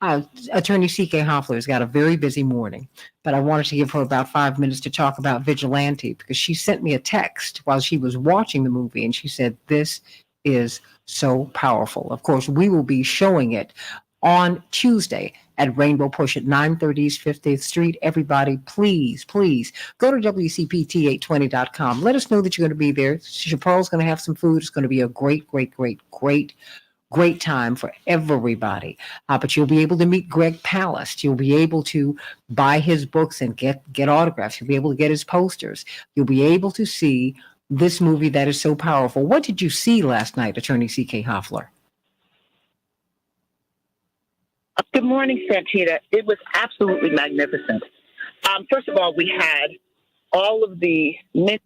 Attorney C.K. Hoffler has got a very busy morning, but I wanted to give her about 5 minutes to talk about Vigilante, because she sent me a text while she was watching the movie, and she said, this is so powerful. Of course, we will be showing it on Tuesday at Rainbow Push at 930 East 50th Street. Everybody, please go to WCPT820.com. Let us know that you're going to be there. Chaparral's going to have some food. It's going to be a great time for everybody. But you'll be able to meet Greg Palast. You'll be able to buy his books and get autographs. You'll be able to get his posters. You'll be able to see this movie that is so powerful. What did you see last night, Attorney C.K. Hoffler? Good morning, Santita. It was absolutely magnificent. First of all, we had all of the men.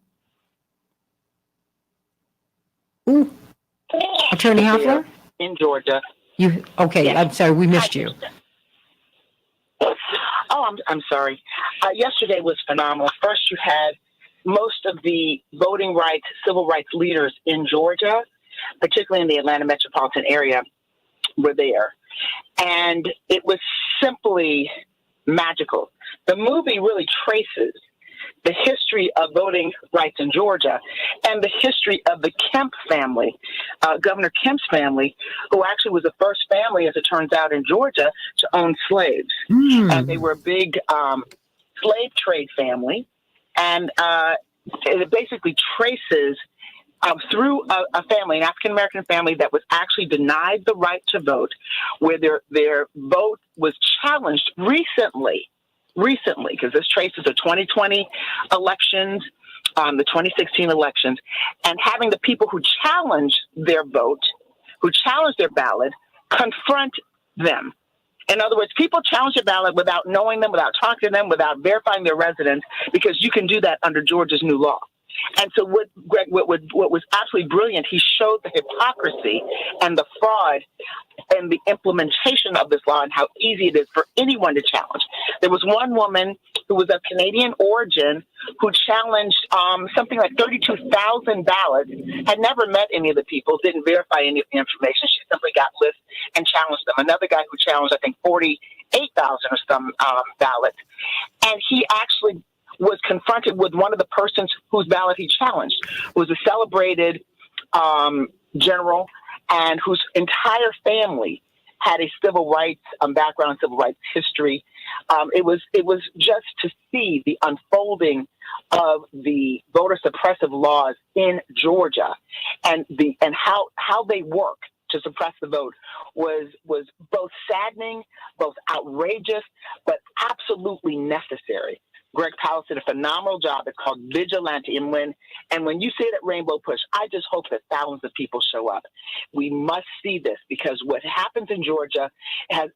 Ooh. Attorney Hoffler? In Georgia. Okay, yes. I'm sorry, we missed you. Oh, I'm sorry. Yesterday was phenomenal. First, you had most of the voting rights, civil rights leaders in Georgia, particularly in the Atlanta metropolitan area, were there. And it was simply magical. The movie really traces the history of voting rights in Georgia and the history of the Kemp family, Governor Kemp's family, who actually was the first family, as it turns out, in Georgia to own slaves. And they were a big slave trade family. And it basically traces through a family, an African-American family that was actually denied the right to vote, where their vote was challenged recently, because this traces the 2020 elections, the 2016 elections, and having the people who challenged their vote, who challenged their ballot, confront them. In other words, people challenge their ballot without knowing them, without talking to them, without verifying their residence, because you can do that under Georgia's new law. And so what was absolutely brilliant, he showed the hypocrisy and the fraud and the implementation of this law and how easy it is for anyone to challenge. There was one woman who was of Canadian origin who challenged something like 32,000 ballots, had never met any of the people, didn't verify any of the information. She simply got lists and challenged them. Another guy who challenged, I think, 48,000 or some ballots. And he actually was confronted with one of the persons whose ballot he challenged, who was a celebrated general and whose entire family had a civil rights background, civil rights history. It was just to see the unfolding of the voter suppressive laws in Georgia and how they work to suppress the vote was both saddening, both outrageous, but absolutely necessary. Greg Powell did a phenomenal job. It's called Vigilante. And when you see it at Rainbow Push, I just hope that thousands of people show up. We must see this because what happens in Georgia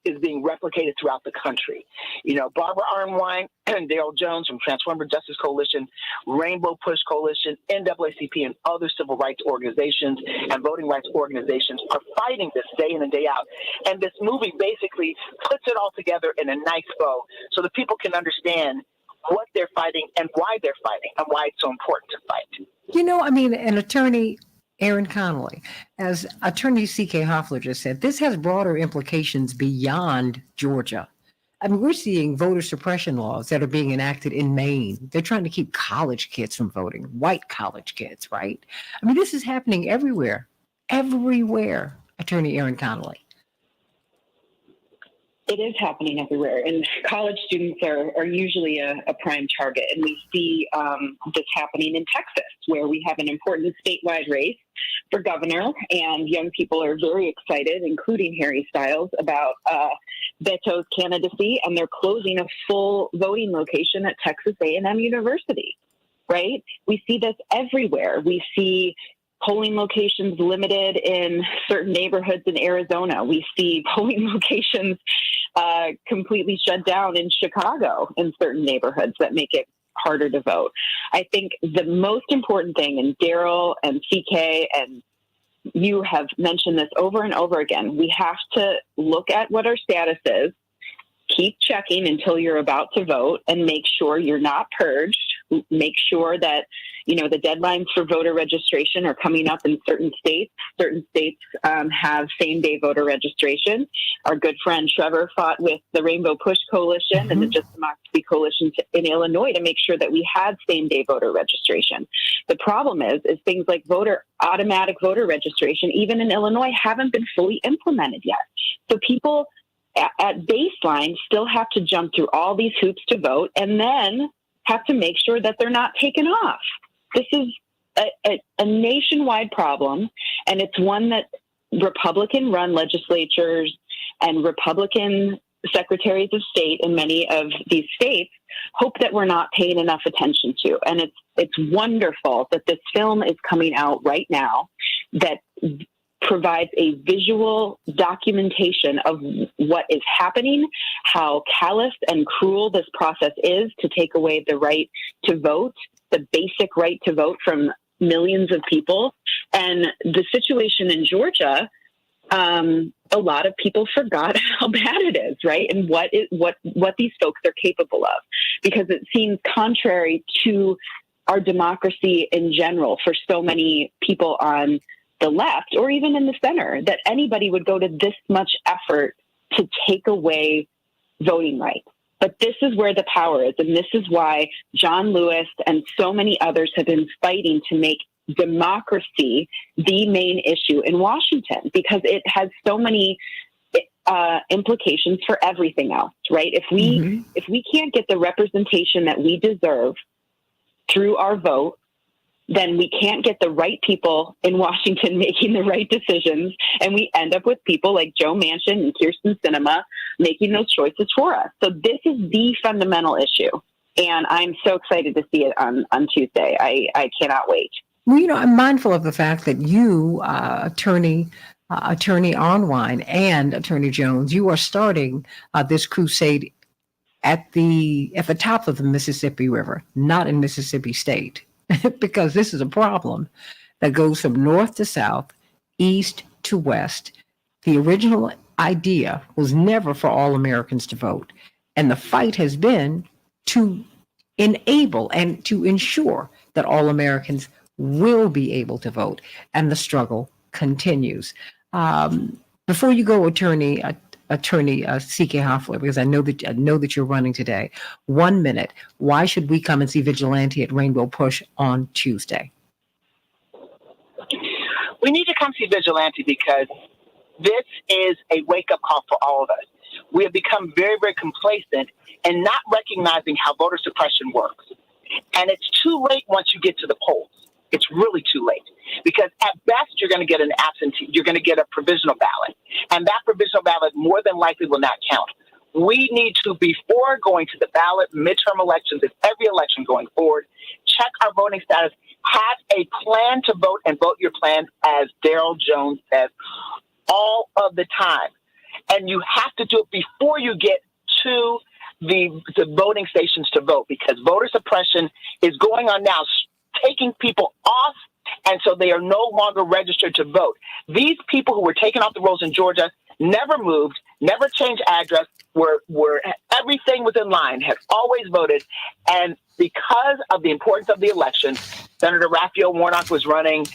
is being replicated throughout the country. You know, Barbara Arnwine and Daryl Jones from Transformative Justice Coalition, Rainbow Push Coalition, NAACP, and other civil rights organizations and voting rights organizations are fighting this day in and day out. And this movie basically puts it all together in a nice bow so that people can understand what they're fighting and why they're fighting and why it's so important to fight. You know, I mean, an attorney, Aaron Connolly, as Attorney C.K. Hoffler just said, this has broader implications beyond Georgia. I mean, we're seeing voter suppression laws that are being enacted in Maine. They're trying to keep college kids from voting, white college kids, right? I mean, this is happening everywhere, Attorney Aaron Connolly. It is happening everywhere, and college students are usually a prime target. And we see this happening in Texas, where we have an important statewide race for governor, and young people are very excited, including Harry Styles, about Beto's candidacy, and they're closing a full voting location at Texas A&M University, right? We see this everywhere. We see polling locations limited in certain neighborhoods in Arizona. We see polling locations completely shut down in Chicago in certain neighborhoods that make it harder to vote. I think the most important thing, and Daryl and CK and you have mentioned this over and over again, we have to look at what our status is, keep checking until you're about to vote, and make sure you're not purged. Make sure that, you know, the deadlines for voter registration are coming up in certain states. Certain states have same-day voter registration. Our good friend Trevor fought with the Rainbow Push Coalition and the Just Democracy Coalition in Illinois to make sure that we had same-day voter registration. The problem is things like automatic voter registration, even in Illinois, haven't been fully implemented yet. So people at baseline still have to jump through all these hoops to vote and then have to make sure that they're not taken off. This is a nationwide problem, and it's one that Republican-run legislatures and Republican secretaries of state in many of these states hope that we're not paying enough attention to. And it's wonderful that this film is coming out right now that provides a visual documentation of what is happening, how callous and cruel this process is to take away the right to vote, the basic right to vote from millions of people. And the situation in Georgia, a lot of people forgot how bad it is, right? And what these folks are capable of, because it seems contrary to our democracy in general for so many people on the left or even in the center that anybody would go to this much effort to take away voting rights. But this is where the power is. And this is why John Lewis and so many others have been fighting to make democracy the main issue in Washington, because it has so many implications for everything else, right? If we can't get the representation that we deserve through our vote, then we can't get the right people in Washington making the right decisions, and we end up with people like Joe Manchin and Kirsten Sinema making those choices for us. So this is the fundamental issue, and I'm so excited to see it on Tuesday. I cannot wait. Well, I'm mindful of the fact that you, Attorney Arnwine and Attorney Jones, you are starting this crusade at the top of the Mississippi River, not in Mississippi State. Because this is a problem that goes from north to south, east to west. The original idea was never for all Americans to vote. And the fight has been to enable and to ensure that all Americans will be able to vote. And the struggle continues. Before you go, Attorney C.K. Hoffler, because I know that you're running today. 1 minute. Why should we come and see Vigilante at Rainbow Push on Tuesday? We need to come see Vigilante because this is a wake-up call for all of us. We have become very, very complacent and not recognizing how voter suppression works. And it's too late once you get to the polls. It's really too late, because at best you're going to get an absentee, you're going to get a provisional ballot, and that provisional ballot more than likely will not count. We need to, before going to the ballot, midterm elections, and every election going forward, check our voting status, have a plan to vote, and vote your plan, as Daryl Jones says, all of the time. And you have to do it before you get to the voting stations to vote, because voter suppression is going on now, taking people off, and so they are no longer registered to vote. These people who were taken off the rolls in Georgia never moved, never changed address, were everything was in line, had always voted, and because of the importance of the election, Senator Raphael Warnock was running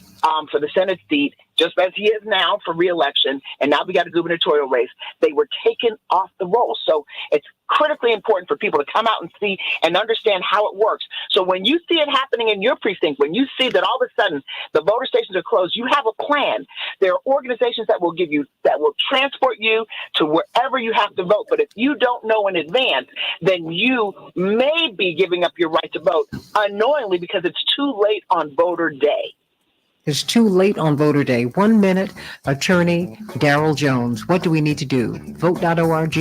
for the Senate seat, just as he is now for re-election, and now we got a gubernatorial race. They were taken off the roll. So it's critically important for people to come out and see and understand how it works. So when you see it happening in your precinct, when you see that all of a sudden the voter stations are closed, you have a plan. There are organizations that will transport you to wherever you have to vote. But if you don't know in advance, then you may be giving up your right to vote unknowingly, because it's too late on voter day. It's too late on voter day. 1 minute, Attorney Daryl Jones. What do we need to do? Vote.org?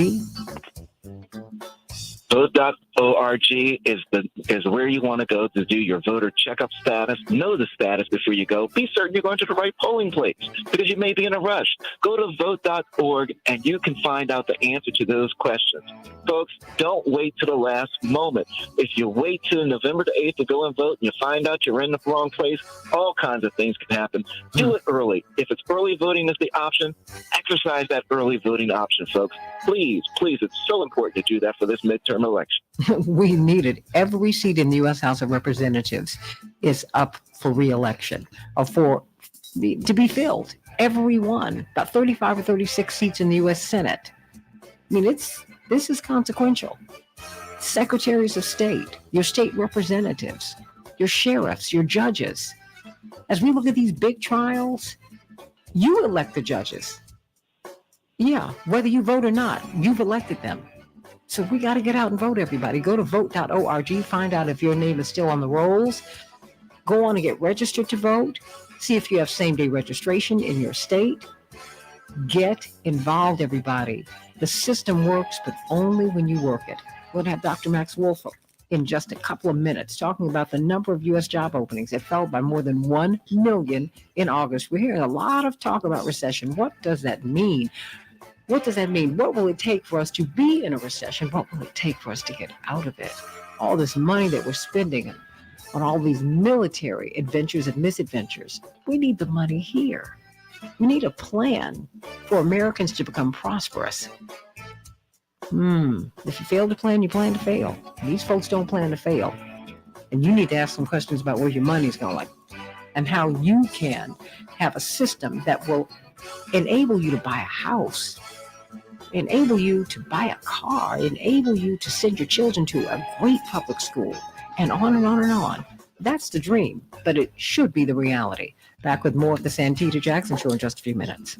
Vote.org is where you want to go to do your voter checkup status. Know the status before you go. Be certain you're going to the right polling place, because you may be in a rush. Go to vote.org and you can find out the answer to those questions. Folks, don't wait to the last moment. If you wait till November the 8th to go and vote and you find out you're in the wrong place, all kinds of things can happen. Do it early. If it's early voting is the option, exercise that early voting option, folks. Please, it's so important to do that for this midterm election. We need it. Every seat in the U.S. House of Representatives is up for re-election, or to be filled. Every one. About 35 or 36 seats in the U.S. Senate. I mean, this is consequential. Secretaries of state, your state representatives, your sheriffs, your judges. As we look at these big trials, you elect the judges. Yeah, whether you vote or not, you've elected them. So we got to get out and vote, everybody. Go to vote.org, find out if your name is still on the rolls. Go on and get registered to vote. See if you have same-day registration in your state. Get involved, everybody. The system works, but only when you work it. We'll have Dr. Max Wolf in just a couple of minutes talking about the number of U.S. job openings that fell by more than 1 million in August. We're hearing a lot of talk about recession. What does that mean? What does that mean? What will it take for us to be in a recession? What will it take for us to get out of it? All this money that we're spending on all these military adventures and misadventures. We need the money here. We need a plan for Americans to become prosperous. If you fail to plan, you plan to fail. These folks don't plan to fail. And you need to ask some questions about where your money's going and how you can have a system that will enable you to buy a house, enable you to buy a car, enable you to send your children to a great public school, and on and on and on. That's the dream, but it should be the reality. Back with more of the Santita Jackson Show in just a few minutes.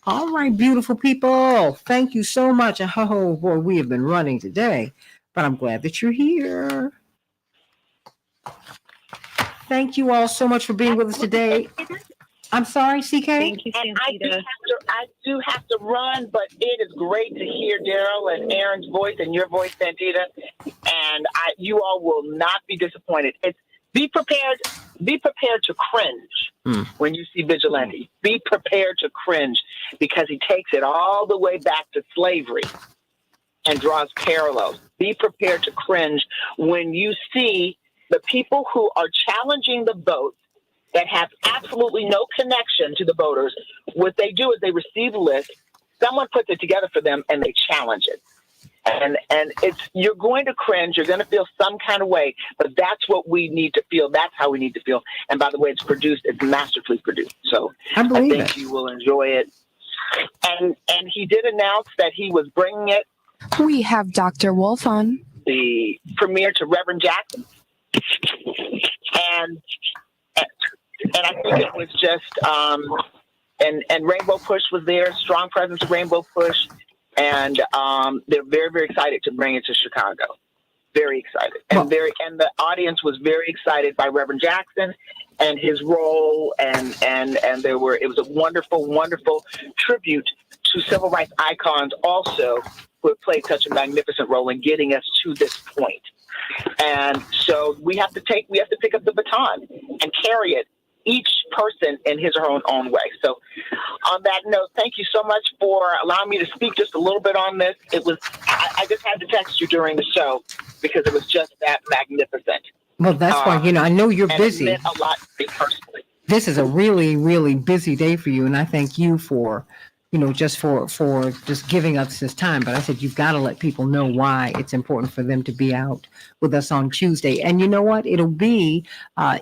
All right, beautiful people. Thank you so much. Oh, boy, we have been running today, but I'm glad that you're here. Thank you all so much for being with us today. I'm sorry, CK? Thank you, And Santita. I do have to run, but it is great to hear Daryl and Aaron's voice and your voice, Santita. And you all will not be disappointed. Be prepared to cringe when you see Vigilante. Be prepared to cringe because he takes it all the way back to slavery and draws parallels. Be prepared to cringe when you see the people who are challenging the vote that have absolutely no connection to the voters. What they do is they receive a list, someone puts it together for them, and they challenge it. And you're going to cringe, you're going to feel some kind of way, but that's what we need to feel. That's how we need to feel. And by the way, it's masterfully produced. So I think you will enjoy it. And he did announce that he was bringing it. We have Dr. Wolf on. The premiere to Reverend Jackson. And I think it was just, and Rainbow Push was there, strong presence of Rainbow Push. And they're very, very excited to bring it to Chicago. Very excited. And the audience was very excited by Reverend Jackson and his role. And it was a wonderful, wonderful tribute to civil rights icons also who have played such a magnificent role in getting us to this point. And so we have to pick up the baton and carry it, each person in his or her own way. So on that note, thank you so much for allowing me to speak just a little bit on this. I just had to text you during the show because it was just that magnificent. Well, that's why, I know you're busy. It meant a lot to me personally. This is a really, really busy day for you. And I thank you for, just for just giving us this time. But I said, you've got to let people know why it's important for them to be out with us on Tuesday. And you know what? It'll be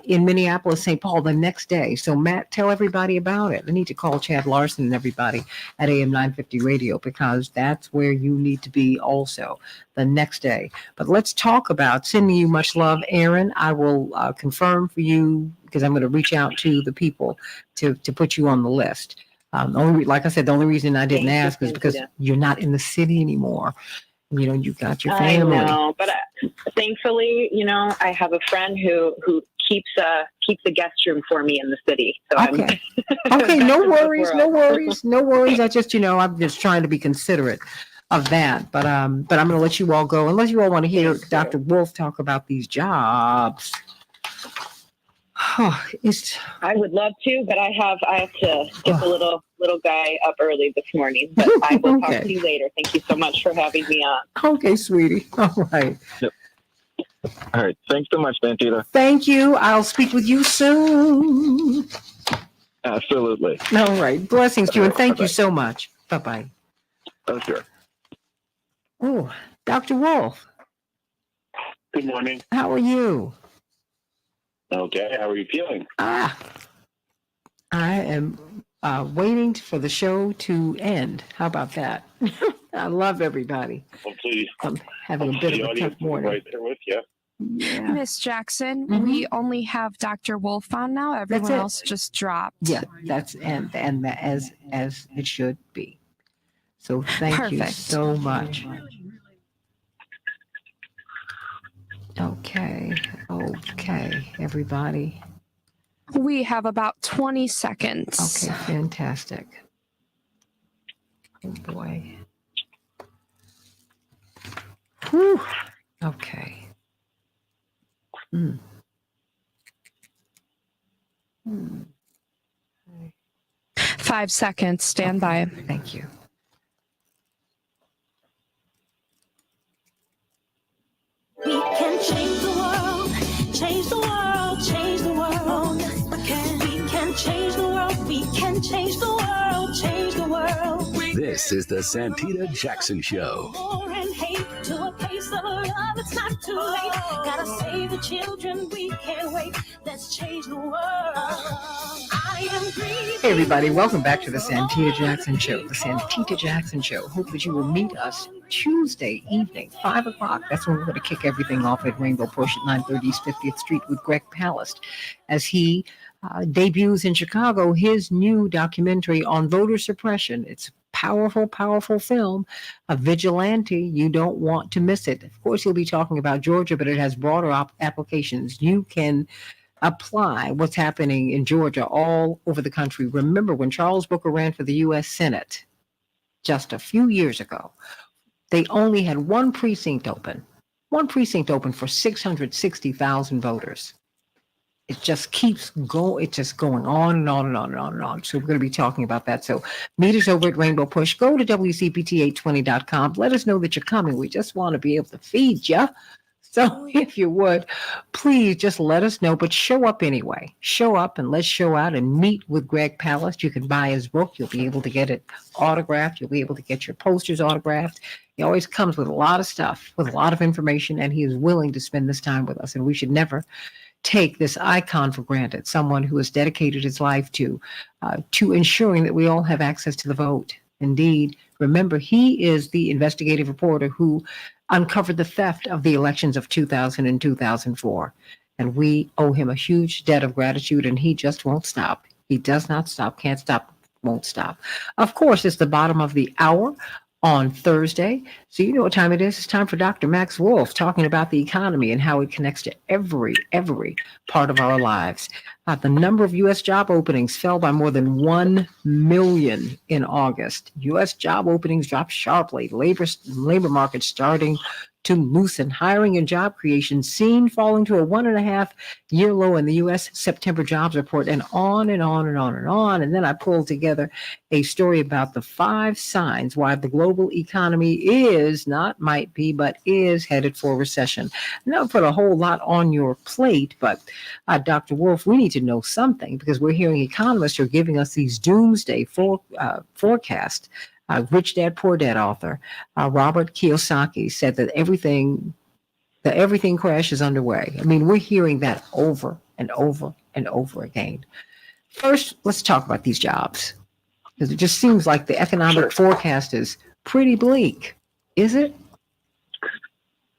in Minneapolis, St. Paul the next day. So Matt, tell everybody about it. I need to call Chad Larson and everybody at AM 950 Radio because that's where you need to be also the next day. But let's talk about sending you much love, Aaron. I will confirm for you because I'm going to reach out to the people to put you on the list. Like I said, the only reason I didn't ask is because you're not in the city anymore. You've got your family. I know, but thankfully, I have a friend who keeps a guest room for me in the city. So okay. Okay, no worries. I just, I'm just trying to be considerate of that. But I'm going to let you all go unless you all want to hear Dr. Wolf talk about these jobs. I would love to, but I have to get the little guy up early this morning. But I will talk to you later. Thank you so much for having me on. Okay, sweetie. All right. Yep. All right. Thanks so much, Santita. Thank you. I'll speak with you soon. Absolutely. All right. Blessings to you, and thank you so much. Bye-bye. Oh, sure. Oh, Dr. Wolf. Good morning. How are you? Okay, how are you feeling? I am waiting for the show to end. How about that? I love everybody. Hopefully, I'm having a bit of a tough morning. Right there with you. Yeah. Miss Jackson, we only have Dr. Wolf on now. Everyone else just dropped. Yeah, that's and as it should be. So thank you so much. Okay. Okay, everybody. We have about 20 seconds. Okay, fantastic. Oh boy. Whew. Okay. 5 seconds. Stand by. Thank you. We can change the world, change the world, change the world. We can change the world, we can change the world, change the world. This is the Santita Jackson Show. War and hate to a place of love, it's not too late. Gotta save the children, we can't wait. Let's change the world. I am breathing. Hey everybody, welcome back to the Santita Jackson Show. The Santita Jackson Show. Hope that you will meet us Tuesday evening, 5 o'clock. That's when we're going to kick everything off at Rainbow Push at 930 East 50th Street with Greg Palast as he debuts in Chicago his new documentary on voter suppression. It's a powerful, powerful film, a vigilante. You don't want to miss it. Of course, he'll be talking about Georgia, but it has broader applications. You can apply what's happening in Georgia all over the country. Remember when Charles Booker ran for the U.S. Senate just a few years ago, they only had one precinct open for 660,000 voters. It just keeps going. It's just going on and on and on and on and on. So we're going to be talking about that. So meet us over at Rainbow Push. Go to WCPT820.com. Let us know that you're coming. We just want to be able to feed you. So if you would, please just let us know, but show up anyway. Show up and let's show out and meet with Greg Palast. You can buy his book. You'll be able to get it autographed. You'll be able to get your posters autographed. He always comes with a lot of stuff, with a lot of information, and he is willing to spend this time with us. And we should never take this icon for granted, someone who has dedicated his life to ensuring that we all have access to the vote. Indeed, remember, he is the investigative reporter who uncovered the theft of the elections of 2000 and 2004. And we owe him a huge debt of gratitude, and he just won't stop. He does not stop, can't stop, won't stop. Of course, it's the bottom of the hour on Thursday. So you know what time it is. It's time for Dr. Max Wolf talking about the economy and how it connects to every part of our lives. The number of U.S. job openings fell by more than 1 million in August. U.S. job openings dropped sharply. Labor market starting to loosen. Hiring and job creation seen falling to a 1.5-year low in the U.S. September jobs report, and on and on and on and on. And then I pulled together a story about the 5 signs why the global economy is, not might be, but is headed for recession. Now, put a whole lot on your plate, but Dr. Wolf, we need to know something because we're hearing economists are giving us these doomsday forecasts. Rich Dad, Poor Dad author Robert Kiyosaki said that everything crash is underway. I mean, we're hearing that over and over and over again. First, let's talk about these jobs because it just seems like the economic forecast is pretty bleak. Is it?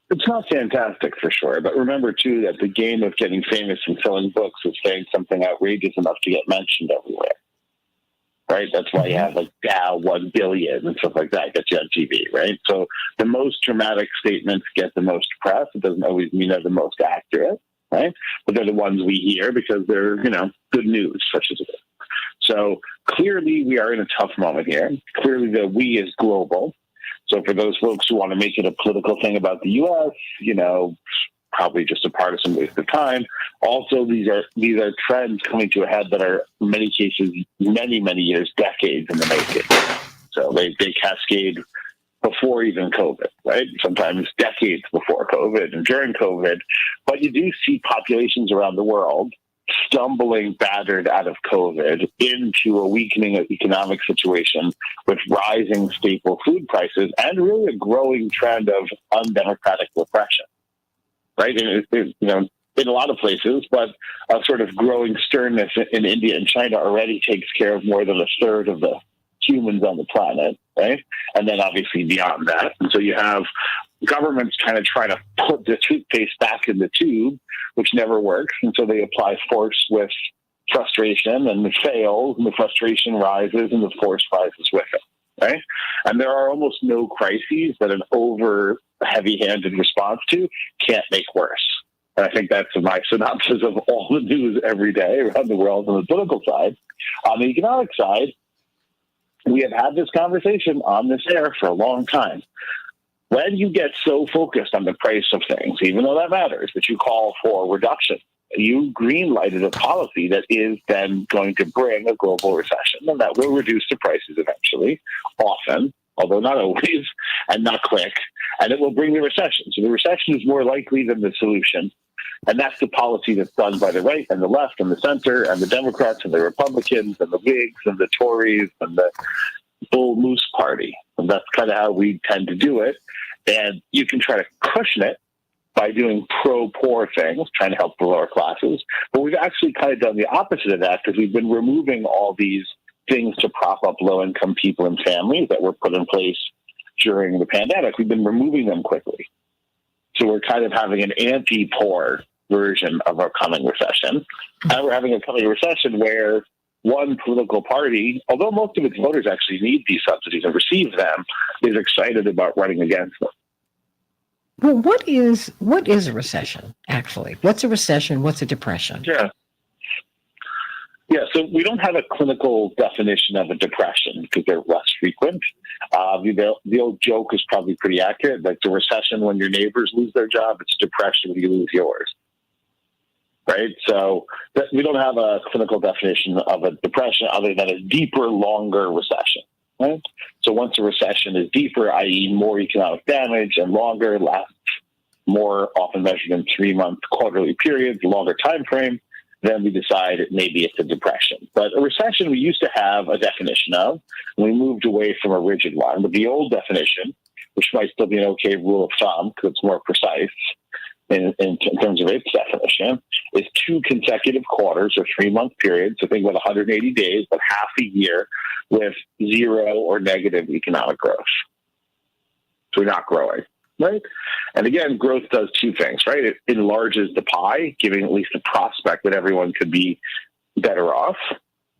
It's not fantastic for sure, but remember too that the game of getting famous and selling books is saying something outrageous enough to get mentioned everywhere. Right? That's why you have like Dow 1 billion and stuff like that gets you on TV, right? So the most dramatic statements get the most press. It doesn't always mean they're the most accurate, right? But they're the ones we hear because they're, good news, such as it is. So clearly we are in a tough moment here. Clearly the we is global. So for those folks who want to make it a political thing about the U.S., probably just a partisan waste of time. Also, these are trends coming to a head that are, in many cases, many, many years, decades in the making. So they cascade before even COVID, right? Sometimes decades before COVID and during COVID. But you do see populations around the world stumbling battered out of COVID into a weakening economic situation with rising staple food prices and really a growing trend of undemocratic repression. Right, and in a lot of places, but a sort of growing sternness in India and China already takes care of more than a third of the humans on the planet, right? And then obviously beyond that, and so you have governments kind of trying to put the toothpaste back in the tube, which never works, and so they apply force with frustration, and it fails, and the frustration rises, and the force rises with it. Right? And there are almost no crises that an over heavy-handed response to can't make worse. And I think that's my synopsis of all the news every day around the world on the political side. On the economic side, we have had this conversation on this air for a long time. When you get so focused on the price of things, even though that matters, that you call for reduction, you green-lighted a policy that is then going to bring a global recession, and that will reduce the prices eventually, often, although not always, and not quick, and it will bring the recession. So the recession is more likely than the solution. And that's the policy that's done by the right and the left and the center and the Democrats and the Republicans and the Whigs and the Tories and the Bull Moose Party. And that's kind of how we tend to do it. And you can try to cushion it by doing pro-poor things, trying to help the lower classes. But we've actually kind of done the opposite of that because we've been removing all these things to prop up low-income people and families that were put in place during the pandemic. We've been removing them quickly. So we're kind of having an anti-poor version of our coming recession. And we're having a coming recession where one political party, although most of its voters actually need these subsidies and receive them, is excited about running against them. Well, what is a recession, actually? What's a recession? What's a depression? Yeah, so we don't have a clinical definition of a depression because they're less frequent. The old joke is probably pretty accurate. Like the recession when your neighbors lose their job, it's a depression when you lose yours. Right? So we don't have a clinical definition of a depression other than a deeper, longer recession. Right? So once a recession is deeper, i.e. more economic damage and longer, lasts more, often measured in 3-month quarterly periods, longer time frame, then we decide maybe it's a depression. But a recession we used to have a definition of, and we moved away from a rigid one. But the old definition, which might still be an okay rule of thumb because it's more precise in terms of its definition, is 2 consecutive quarters or 3-month periods. So think about 180 days, but half a year with 0 or negative economic growth. So we're not growing. Right? And again, growth does 2 things, right? It enlarges the pie, giving at least a prospect that everyone could be better off.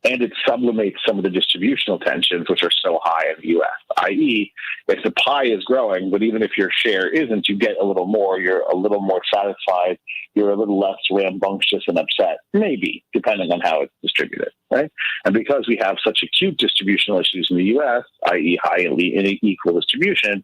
And it sublimates some of the distributional tensions, which are so high in the U.S., i.e., if the pie is growing, but even if your share isn't, you get a little more, you're a little more satisfied, you're a little less rambunctious and upset, maybe, depending on how it's distributed, right? And because we have such acute distributional issues in the U.S., i.e., high and unequal distribution,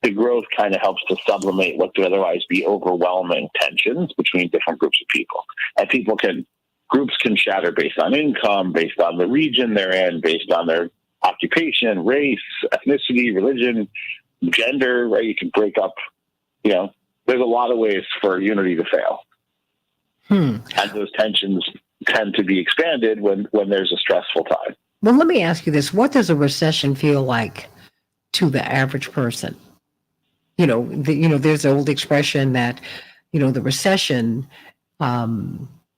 the growth kind of helps to sublimate what could otherwise be overwhelming tensions between different groups of people. And groups can shatter based on income, based on the region they're in, based on their occupation, race, ethnicity, religion, gender, right? You can break up, there's a lot of ways for unity to fail. And those tensions tend to be expanded when there's a stressful time. Well, let me ask you this. What does a recession feel like to the average person? There's an old expression that,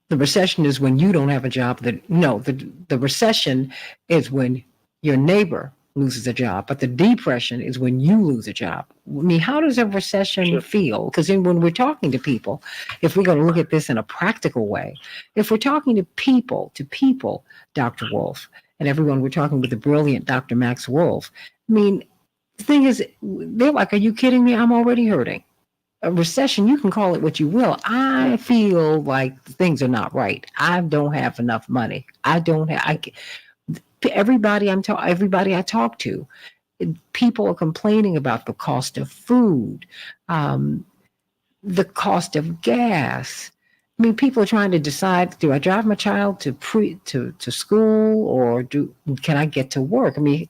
the recession is when you don't have a job. The recession is when your neighbor loses a job, but the depression is when you lose a job. I mean, how does a recession feel? Because when we're talking to people, if we're going to look at this in a practical way, if we're talking to people, Dr. Wolf, and everyone, we're talking with the brilliant Dr. Max Wolf. I mean, the thing is, they're like, are you kidding me? I'm already hurting. A recession, you can call it what you will. I feel like things are not right. I don't have enough money. Everybody I talk to, people are complaining about the cost of food, the cost of gas. I mean, people are trying to decide, do I drive my child to school or can I get to work? I mean,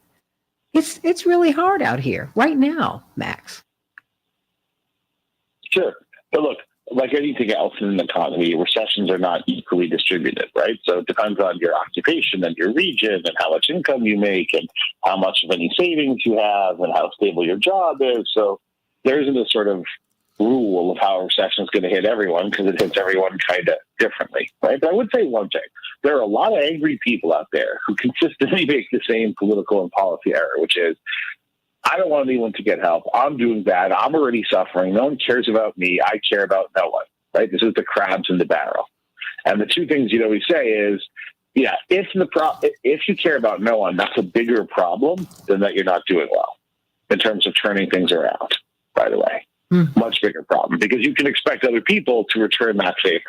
it's really hard out here right now, Max. Sure. But look, like anything else in the economy, recessions are not equally distributed, right? So it depends on your occupation and your region and how much income you make and how much of any savings you have and how stable your job is. So there isn't a sort of rule of how a recession is going to hit everyone because it hits everyone kind of differently, right? But I would say one thing. There are a lot of angry people out there who consistently make the same political and policy error, which is, I don't want anyone to get help. I'm doing bad. I'm already suffering. No one cares about me. I care about no one, right? This is the crabs in the barrel. And the 2 things you'd always say is, if you care about no one, that's a bigger problem than that you're not doing well in terms of turning things around, by the way. Much bigger problem, because you can expect other people to return that favor,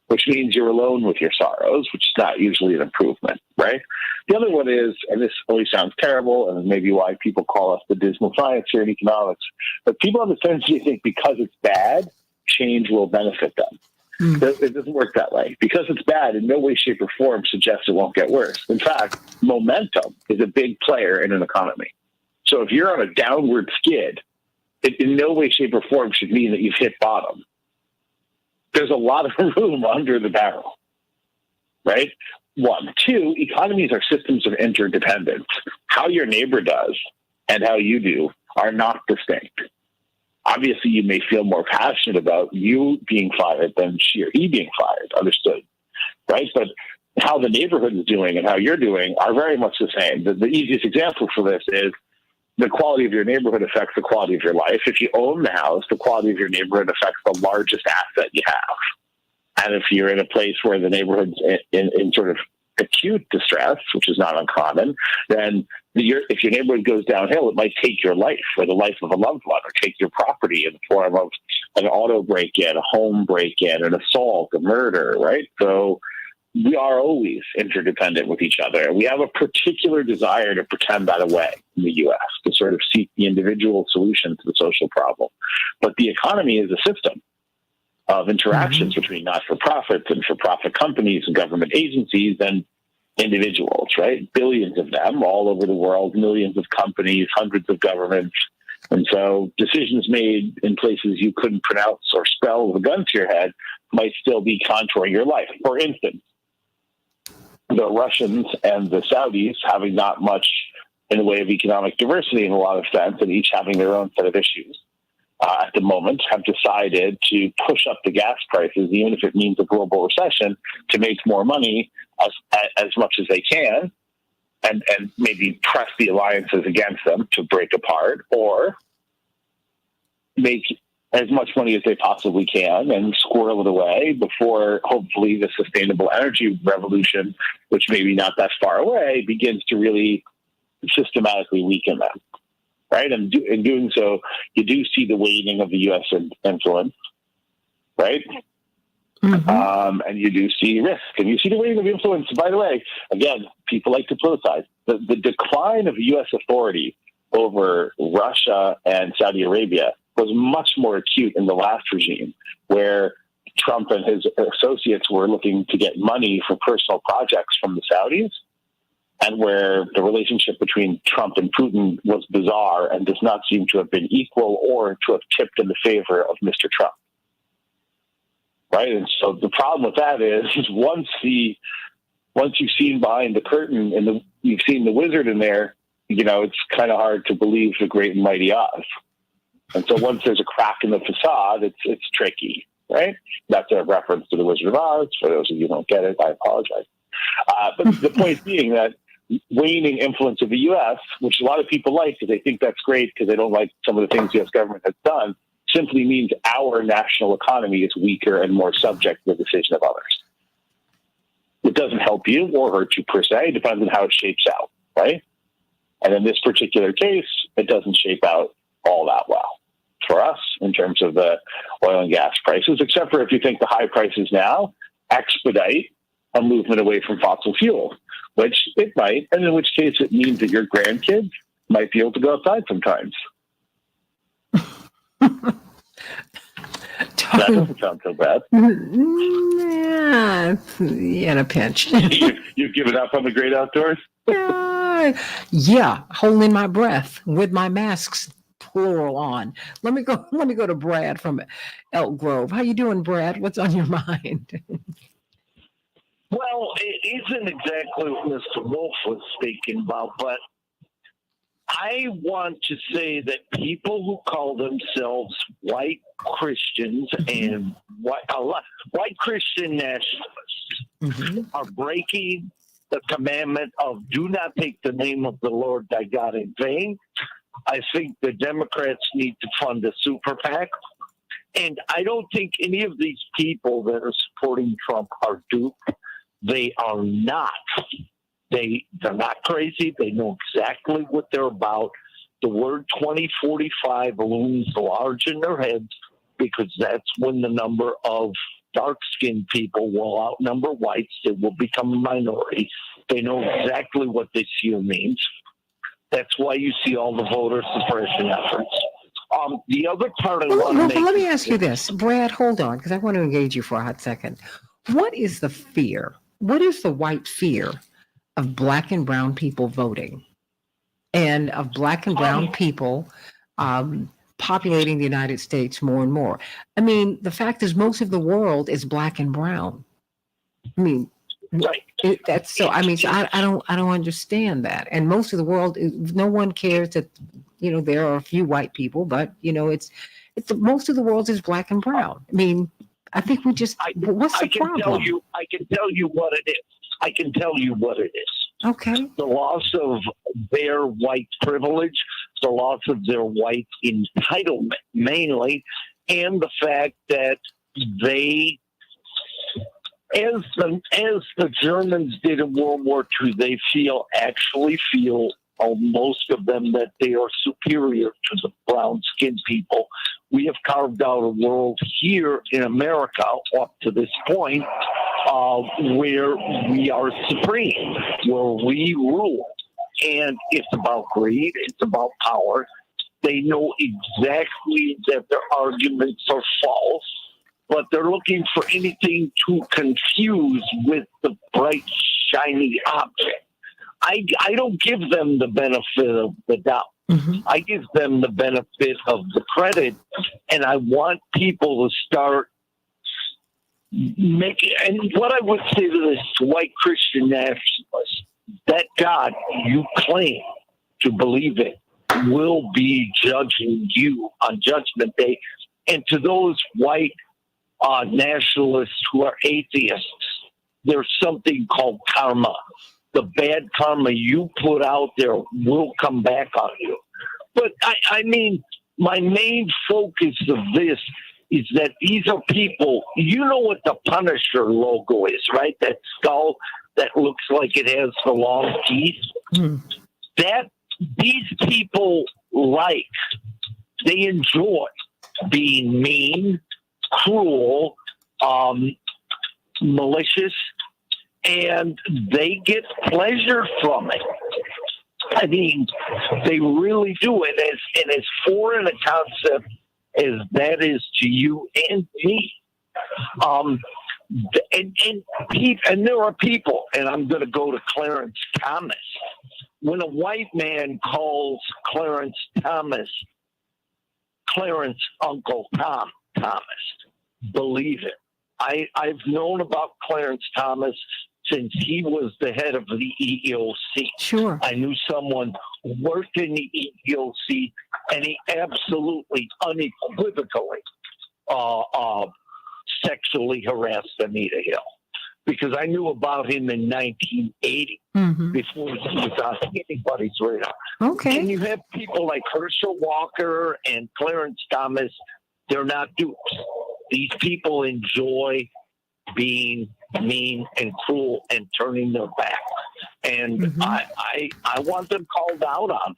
which means you're alone with your sorrows, which is not usually an improvement, right? The other one is, and this always sounds terrible, and maybe why people call us the dismal science here in economics, but people have a tendency to think because it's bad, change will benefit them. It doesn't work that way. Because it's bad, in no way, shape, or form suggests it won't get worse. In fact, momentum is a big player in an economy. So if you're on a downward skid, it in no way, shape, or form should mean that you've hit bottom. There's a lot of room under the barrel, right? 1. 2, economies are systems of interdependence. How your neighbor does and how you do are not distinct. Obviously, you may feel more passionate about you being fired than she or he being fired, understood, right? But how the neighborhood is doing and how you're doing are very much the same. The easiest example for this is the quality of your neighborhood affects the quality of your life. If you own the house, the quality of your neighborhood affects the largest asset you have. And if you're in a place where the neighborhood's in sort of acute distress, which is not uncommon, then if your neighborhood goes downhill, it might take your life or the life of a loved one, or take your property in the form of an auto break-in, a home break-in, an assault, a murder, right? So we are always interdependent with each other. We have a particular desire to pretend that away in the U.S., to sort of seek the individual solution to the social problem. But the economy is a system of interactions between not-for-profits and for-profit companies and government agencies and individuals, right? Billions of them all over the world, millions of companies, hundreds of governments. And so decisions made in places you couldn't pronounce or spell with a gun to your head might still be contouring your life. For instance, the Russians and the Saudis, having not much in the way of economic diversity in a lot of sense, and each having their own set of issues, at the moment, have decided to push up the gas prices, even if it means a global recession, to make more money as much as they can, and maybe press the alliances against them to break apart, or make as much money as they possibly can and squirrel it away before hopefully the sustainable energy revolution, which may be not that far away, begins to really systematically weaken them. Right, and in doing so, you do see the waning of the U.S. influence, right? And you do see risk, and you see the waning of influence. By the way, again, people like to politicize. The decline of U.S. authority over Russia and Saudi Arabia was much more acute in the last regime, where Trump and his associates were looking to get money for personal projects from the Saudis, and where the relationship between Trump and Putin was bizarre and does not seem to have been equal or to have tipped in the favor of Mr. Trump. Right? And so the problem with that is once you've seen behind the curtain and you've seen the wizard in there, it's kind of hard to believe the great and mighty Oz. And so once there's a crack in the facade, it's tricky, right? That's a reference to the Wizard of Oz. For those of you who don't get it, I apologize. But the point being that waning influence of the U.S., which a lot of people like because they think that's great because they don't like some of the things the U.S. government has done, simply means our national economy is weaker and more subject to the decision of others. It doesn't help you or hurt you per se. It depends on how it shapes out, right? And in this particular case, it doesn't shape out all that well for us in terms of the oil and gas prices, except for if you think the high prices now expedite a movement away from fossil fuel, which it might, and in which case it means that your grandkids might be able to go outside sometimes. That doesn't sound so bad. Yeah, in a pinch. You've given up on the great outdoors? Yeah, holding my breath with my masks plural on. Let me go to Brad from Elk Grove. How you doing, Brad? What's on your mind? Well, it isn't exactly what Mr. Wolf was speaking about, but I want to say that people who call themselves white Christians and white Christian nationalists are breaking the commandment of do not take the name of the Lord thy God in vain. I think the Democrats need to fund a super PAC. And I don't think any of these people that are supporting Trump are duped. They are not. They're not crazy. They know exactly what they're about. The word 2045 looms large in their heads because that's when the number of dark-skinned people will outnumber whites. It will become a minority. They know exactly what this year means. That's why you see all the voter suppression efforts. The other part I want to make... Let me ask you this. Brad, hold on, because I want to engage you for a hot second. What is the fear? What is the white fear of black and brown people voting and of black and brown people populating the United States more and more? I mean, the fact is most of the world is black and brown. I mean, right. I don't understand that. And most of the world, no one cares that, there are a few white people, but it's most of the world is black and brown. I mean, I think what's the problem? I can tell you what it is. I can tell you what it is. Okay. The loss of their white privilege, the loss of their white entitlement, mainly, and the fact that they, as the Germans did in World War II, they actually feel, most of them, that they are superior to the brown-skinned people. We have carved out a world here in America up to this point where we are supreme, where we rule. And it's about greed. It's about power. They know exactly that their arguments are false, but they're looking for anything to confuse with the bright, shiny object. I don't give them the benefit of the doubt. Mm-hmm. I give them the benefit of the credit, and I want people to start making. And what I would say to this white Christian nationalist, that God you claim to believe in will be judging you on Judgment Day. And to those white nationalists who are atheists, there's something called karma. The bad karma you put out there will come back on you. But I mean, my main focus of this is that these are people, you know what the Punisher logo is, right? That skull that looks like it has the long teeth. Mm. That these people they enjoy being mean, cruel, malicious, and they get pleasure from it. I mean, they really do it. And as foreign a concept as that is to you and me. And there are people, and I'm going to go to Clarence Thomas. When a white man calls Clarence Thomas, Clarence Uncle Tom Thomas, believe it. I've known about Clarence Thomas since he was the head of the EEOC. Sure. I knew someone who worked in the EEOC, and he absolutely, unequivocally sexually harassed Anita Hill. Because I knew about him in 1980, before he was on anybody's radar. Okay. And you have people like Herschel Walker and Clarence Thomas. They're not dupes. These people enjoy being mean and cruel and turning their back. And I want them called out on.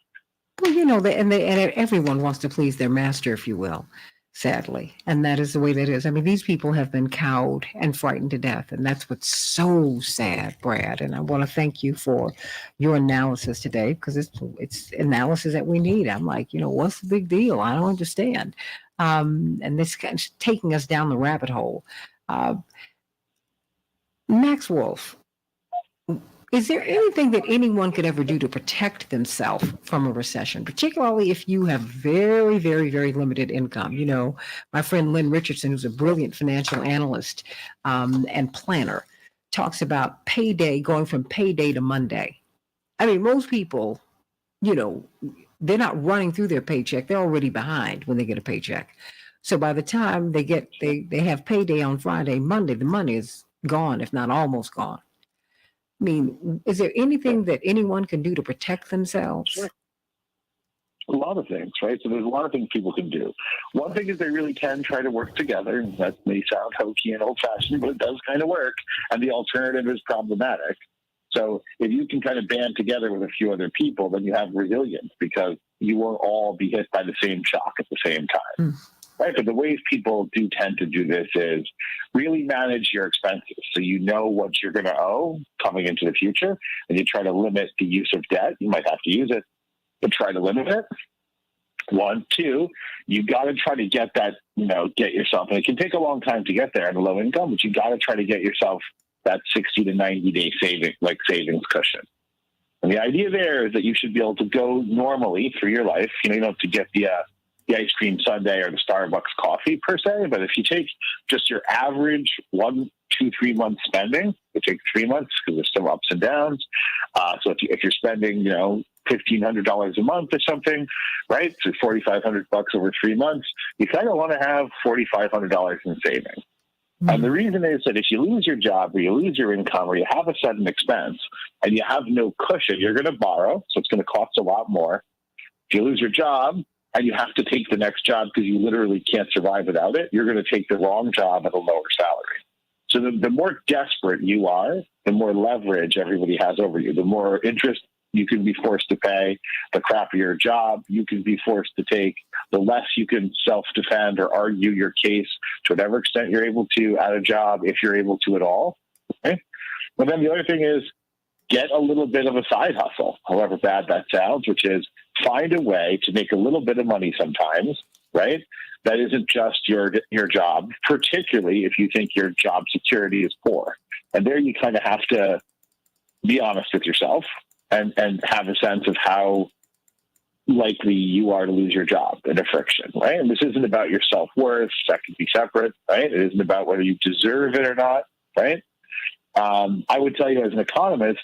Well, and everyone wants to please their master, if you will, sadly. And that is the way that is. I mean, these people have been cowed and frightened to death. And that's what's so sad, Brad. And I want to thank you for your analysis today, because it's analysis that we need. I'm like, what's the big deal? I don't understand. And this kind of taking us down the rabbit hole. Max Wolf, is there anything that anyone could ever do to protect themselves from a recession, particularly if you have very, very, very limited income? My friend Lynn Richardson, who's a brilliant financial analyst and planner, talks about payday, going from payday to Monday. I mean, most people, they're not running through their paycheck. They're already behind when they get a paycheck. So by the time they have payday on Friday, Monday, the money is gone, if not almost gone. I mean, is there anything that anyone can do to protect themselves? Sure. A lot of things, right? So there's a lot of things people can do. One thing is they really can try to work together. That may sound hokey and old-fashioned, but it does kind of work. And the alternative is problematic. So if you can kind of band together with a few other people, then you have resilience, because you won't all be hit by the same shock at the same time. Right? But the ways people do tend to do this is really manage your expenses. So you know what you're going to owe coming into the future, and you try to limit the use of debt. You might have to use it, but try to limit it. 1, 2, you got to try to get that, get yourself, and it can take a long time to get there in a low income, but you got to try to get yourself that 60 to 90 day savings cushion. And the idea there is that you should be able to go normally through your life. You don't have to get the ice cream sundae or the Starbucks coffee per se, but if you take just your average 1, 2, 3 month spending, it takes 3 months because there's some ups and downs. So if you're spending, $1,500 a month or something, right? So $4,500 over 3 months, you kind of want to have $4,500 in savings. Mm-hmm. And the reason is that if you lose your job or you lose your income or you have a sudden expense and you have no cushion, you're going to borrow. So it's going to cost a lot more. If you lose your job and you have to take the next job because you literally can't survive without it, you're going to take the wrong job at a lower salary. So the more desperate you are, the more leverage everybody has over you, the more interest you can be forced to pay, the crappier job you can be forced to take, the less you can self-defend or argue your case to whatever extent you're able to at a job, if you're able to at all. Okay? But then the other thing is get a little bit of a side hustle, however bad that sounds, which is find a way to make a little bit of money sometimes, right? That isn't just your job, particularly if you think your job security is poor. And there you kind of have to be honest with yourself and have a sense of how likely you are to lose your job in a friction, right? And this isn't about your self-worth. That can be separate, right? It isn't about whether you deserve it or not, right? I would tell you as an economist,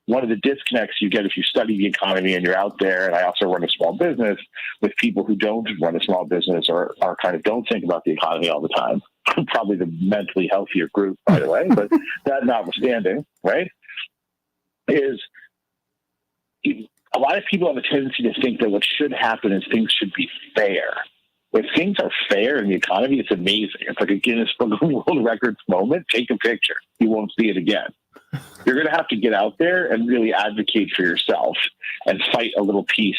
one of the disconnects you get if you study the economy and you're out there, and I also run a small business, with people who don't run a small business or kind of don't think about the economy all the time, probably the mentally healthier group, by the way, but that notwithstanding, right, is a lot of people have a tendency to think that what should happen is things should be fair. If things are fair in the economy, it's amazing. It's like a Guinness Book of World Records moment. Take a picture. You won't see it again. You're going to have to get out there and really advocate for yourself and fight a little piece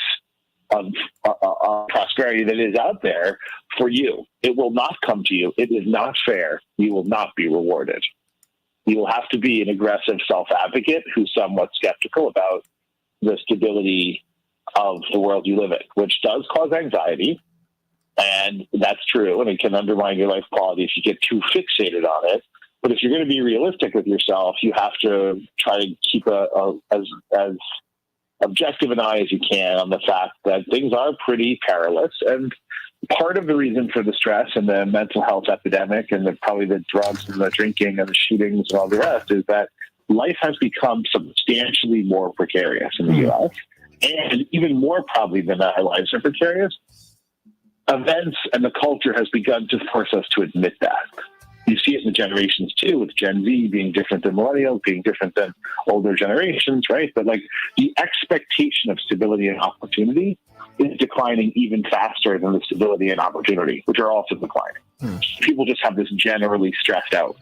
of prosperity that is out there for you. It will not come to you. It is not fair. You will not be rewarded. You will have to be an aggressive self-advocate who's somewhat skeptical about the stability of the world you live in, which does cause anxiety. And that's true. And it can undermine your life quality if you get too fixated on it. But if you're going to be realistic with yourself, you have to try to keep as objective an eye as you can on the fact that things are pretty perilous. And part of the reason for the stress and the mental health epidemic and probably the drugs and the drinking and the shootings and all the rest is that life has become substantially more precarious in the U.S. And even more probably than that, our lives are precarious. Events and the culture has begun to force us to admit that. You see it in the generations too, with Gen Z being different than millennials, being different than older generations, right? But like the expectation of stability and opportunity is declining even faster than the stability and opportunity, which are also declining. People just have this generally stressed out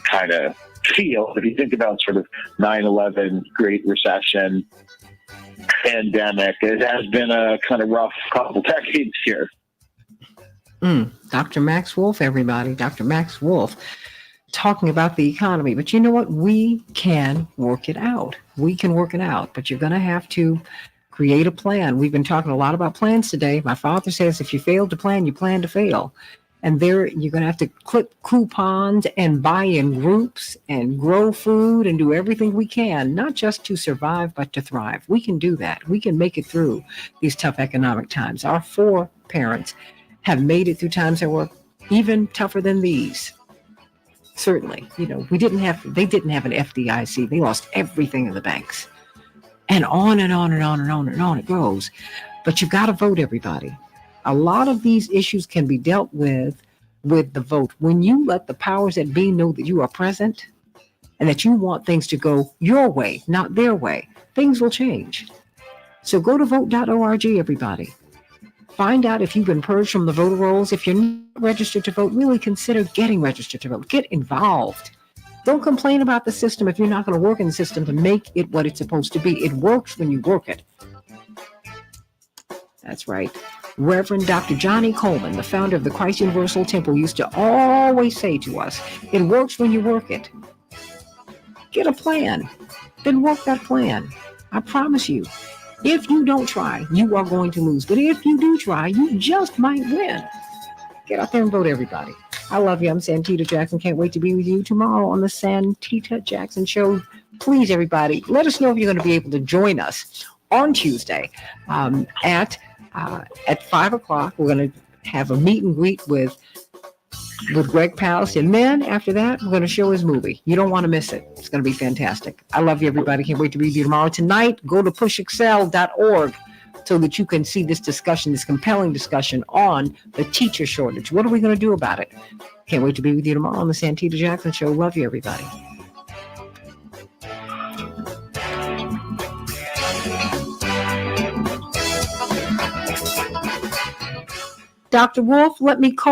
kind of feel. If you think about sort of 9/11, Great Recession, pandemic, it has been a kind of rough couple decades here. Dr. Max Wolf, everybody. Dr. Max Wolf talking about the economy. But you know what? We can work it out. We can work it out. But you're going to have to create a plan. We've been talking a lot about plans today. My father says if you fail to plan, you plan to fail. And there you're going to have to clip coupons and buy in groups and grow food and do everything we can, not just to survive, but to thrive. We can do that. We can make it through these tough economic times. Our four parents have made it through times that were even tougher than these. Certainly, they didn't have an FDIC. They lost everything in the banks. And on and on and on and on and on it goes. But you've got to vote, everybody. A lot of these issues can be dealt with the vote. When you let the powers that be know that you are present and that you want things to go your way, not their way, things will change. So go to vote.org, everybody. Find out if you've been purged from the voter rolls. If you're not registered to vote, really consider getting registered to vote. Get involved. Don't complain about the system if you're not going to work in the system to make it what it's supposed to be. It works when you work it. That's right. Reverend Dr. Johnny Coleman, the founder of the Christ Universal Temple, used to always say to us, it works when you work it. Get a plan, then work that plan. I promise you, if you don't try, you are going to lose. But if you do try, you just might win. Get out there and vote, everybody. I love you. I'm Santita Jackson. Can't wait to be with you tomorrow on the Santita Jackson Show. Please, everybody, let us know if you're going to be able to join us on Tuesday at 5 o'clock. We're going to have a meet and greet with Greg Palast. And then after that, we're going to show his movie. You don't want to miss it. It's going to be fantastic. I love you, everybody. Can't wait to be with you tomorrow. Tonight, go to pushexcel.org so that you can see this discussion, this compelling discussion on the teacher shortage. What are we going to do about it? Can't wait to be with you tomorrow on the Santita Jackson Show. Love you, everybody. Dr. Wolf, let me call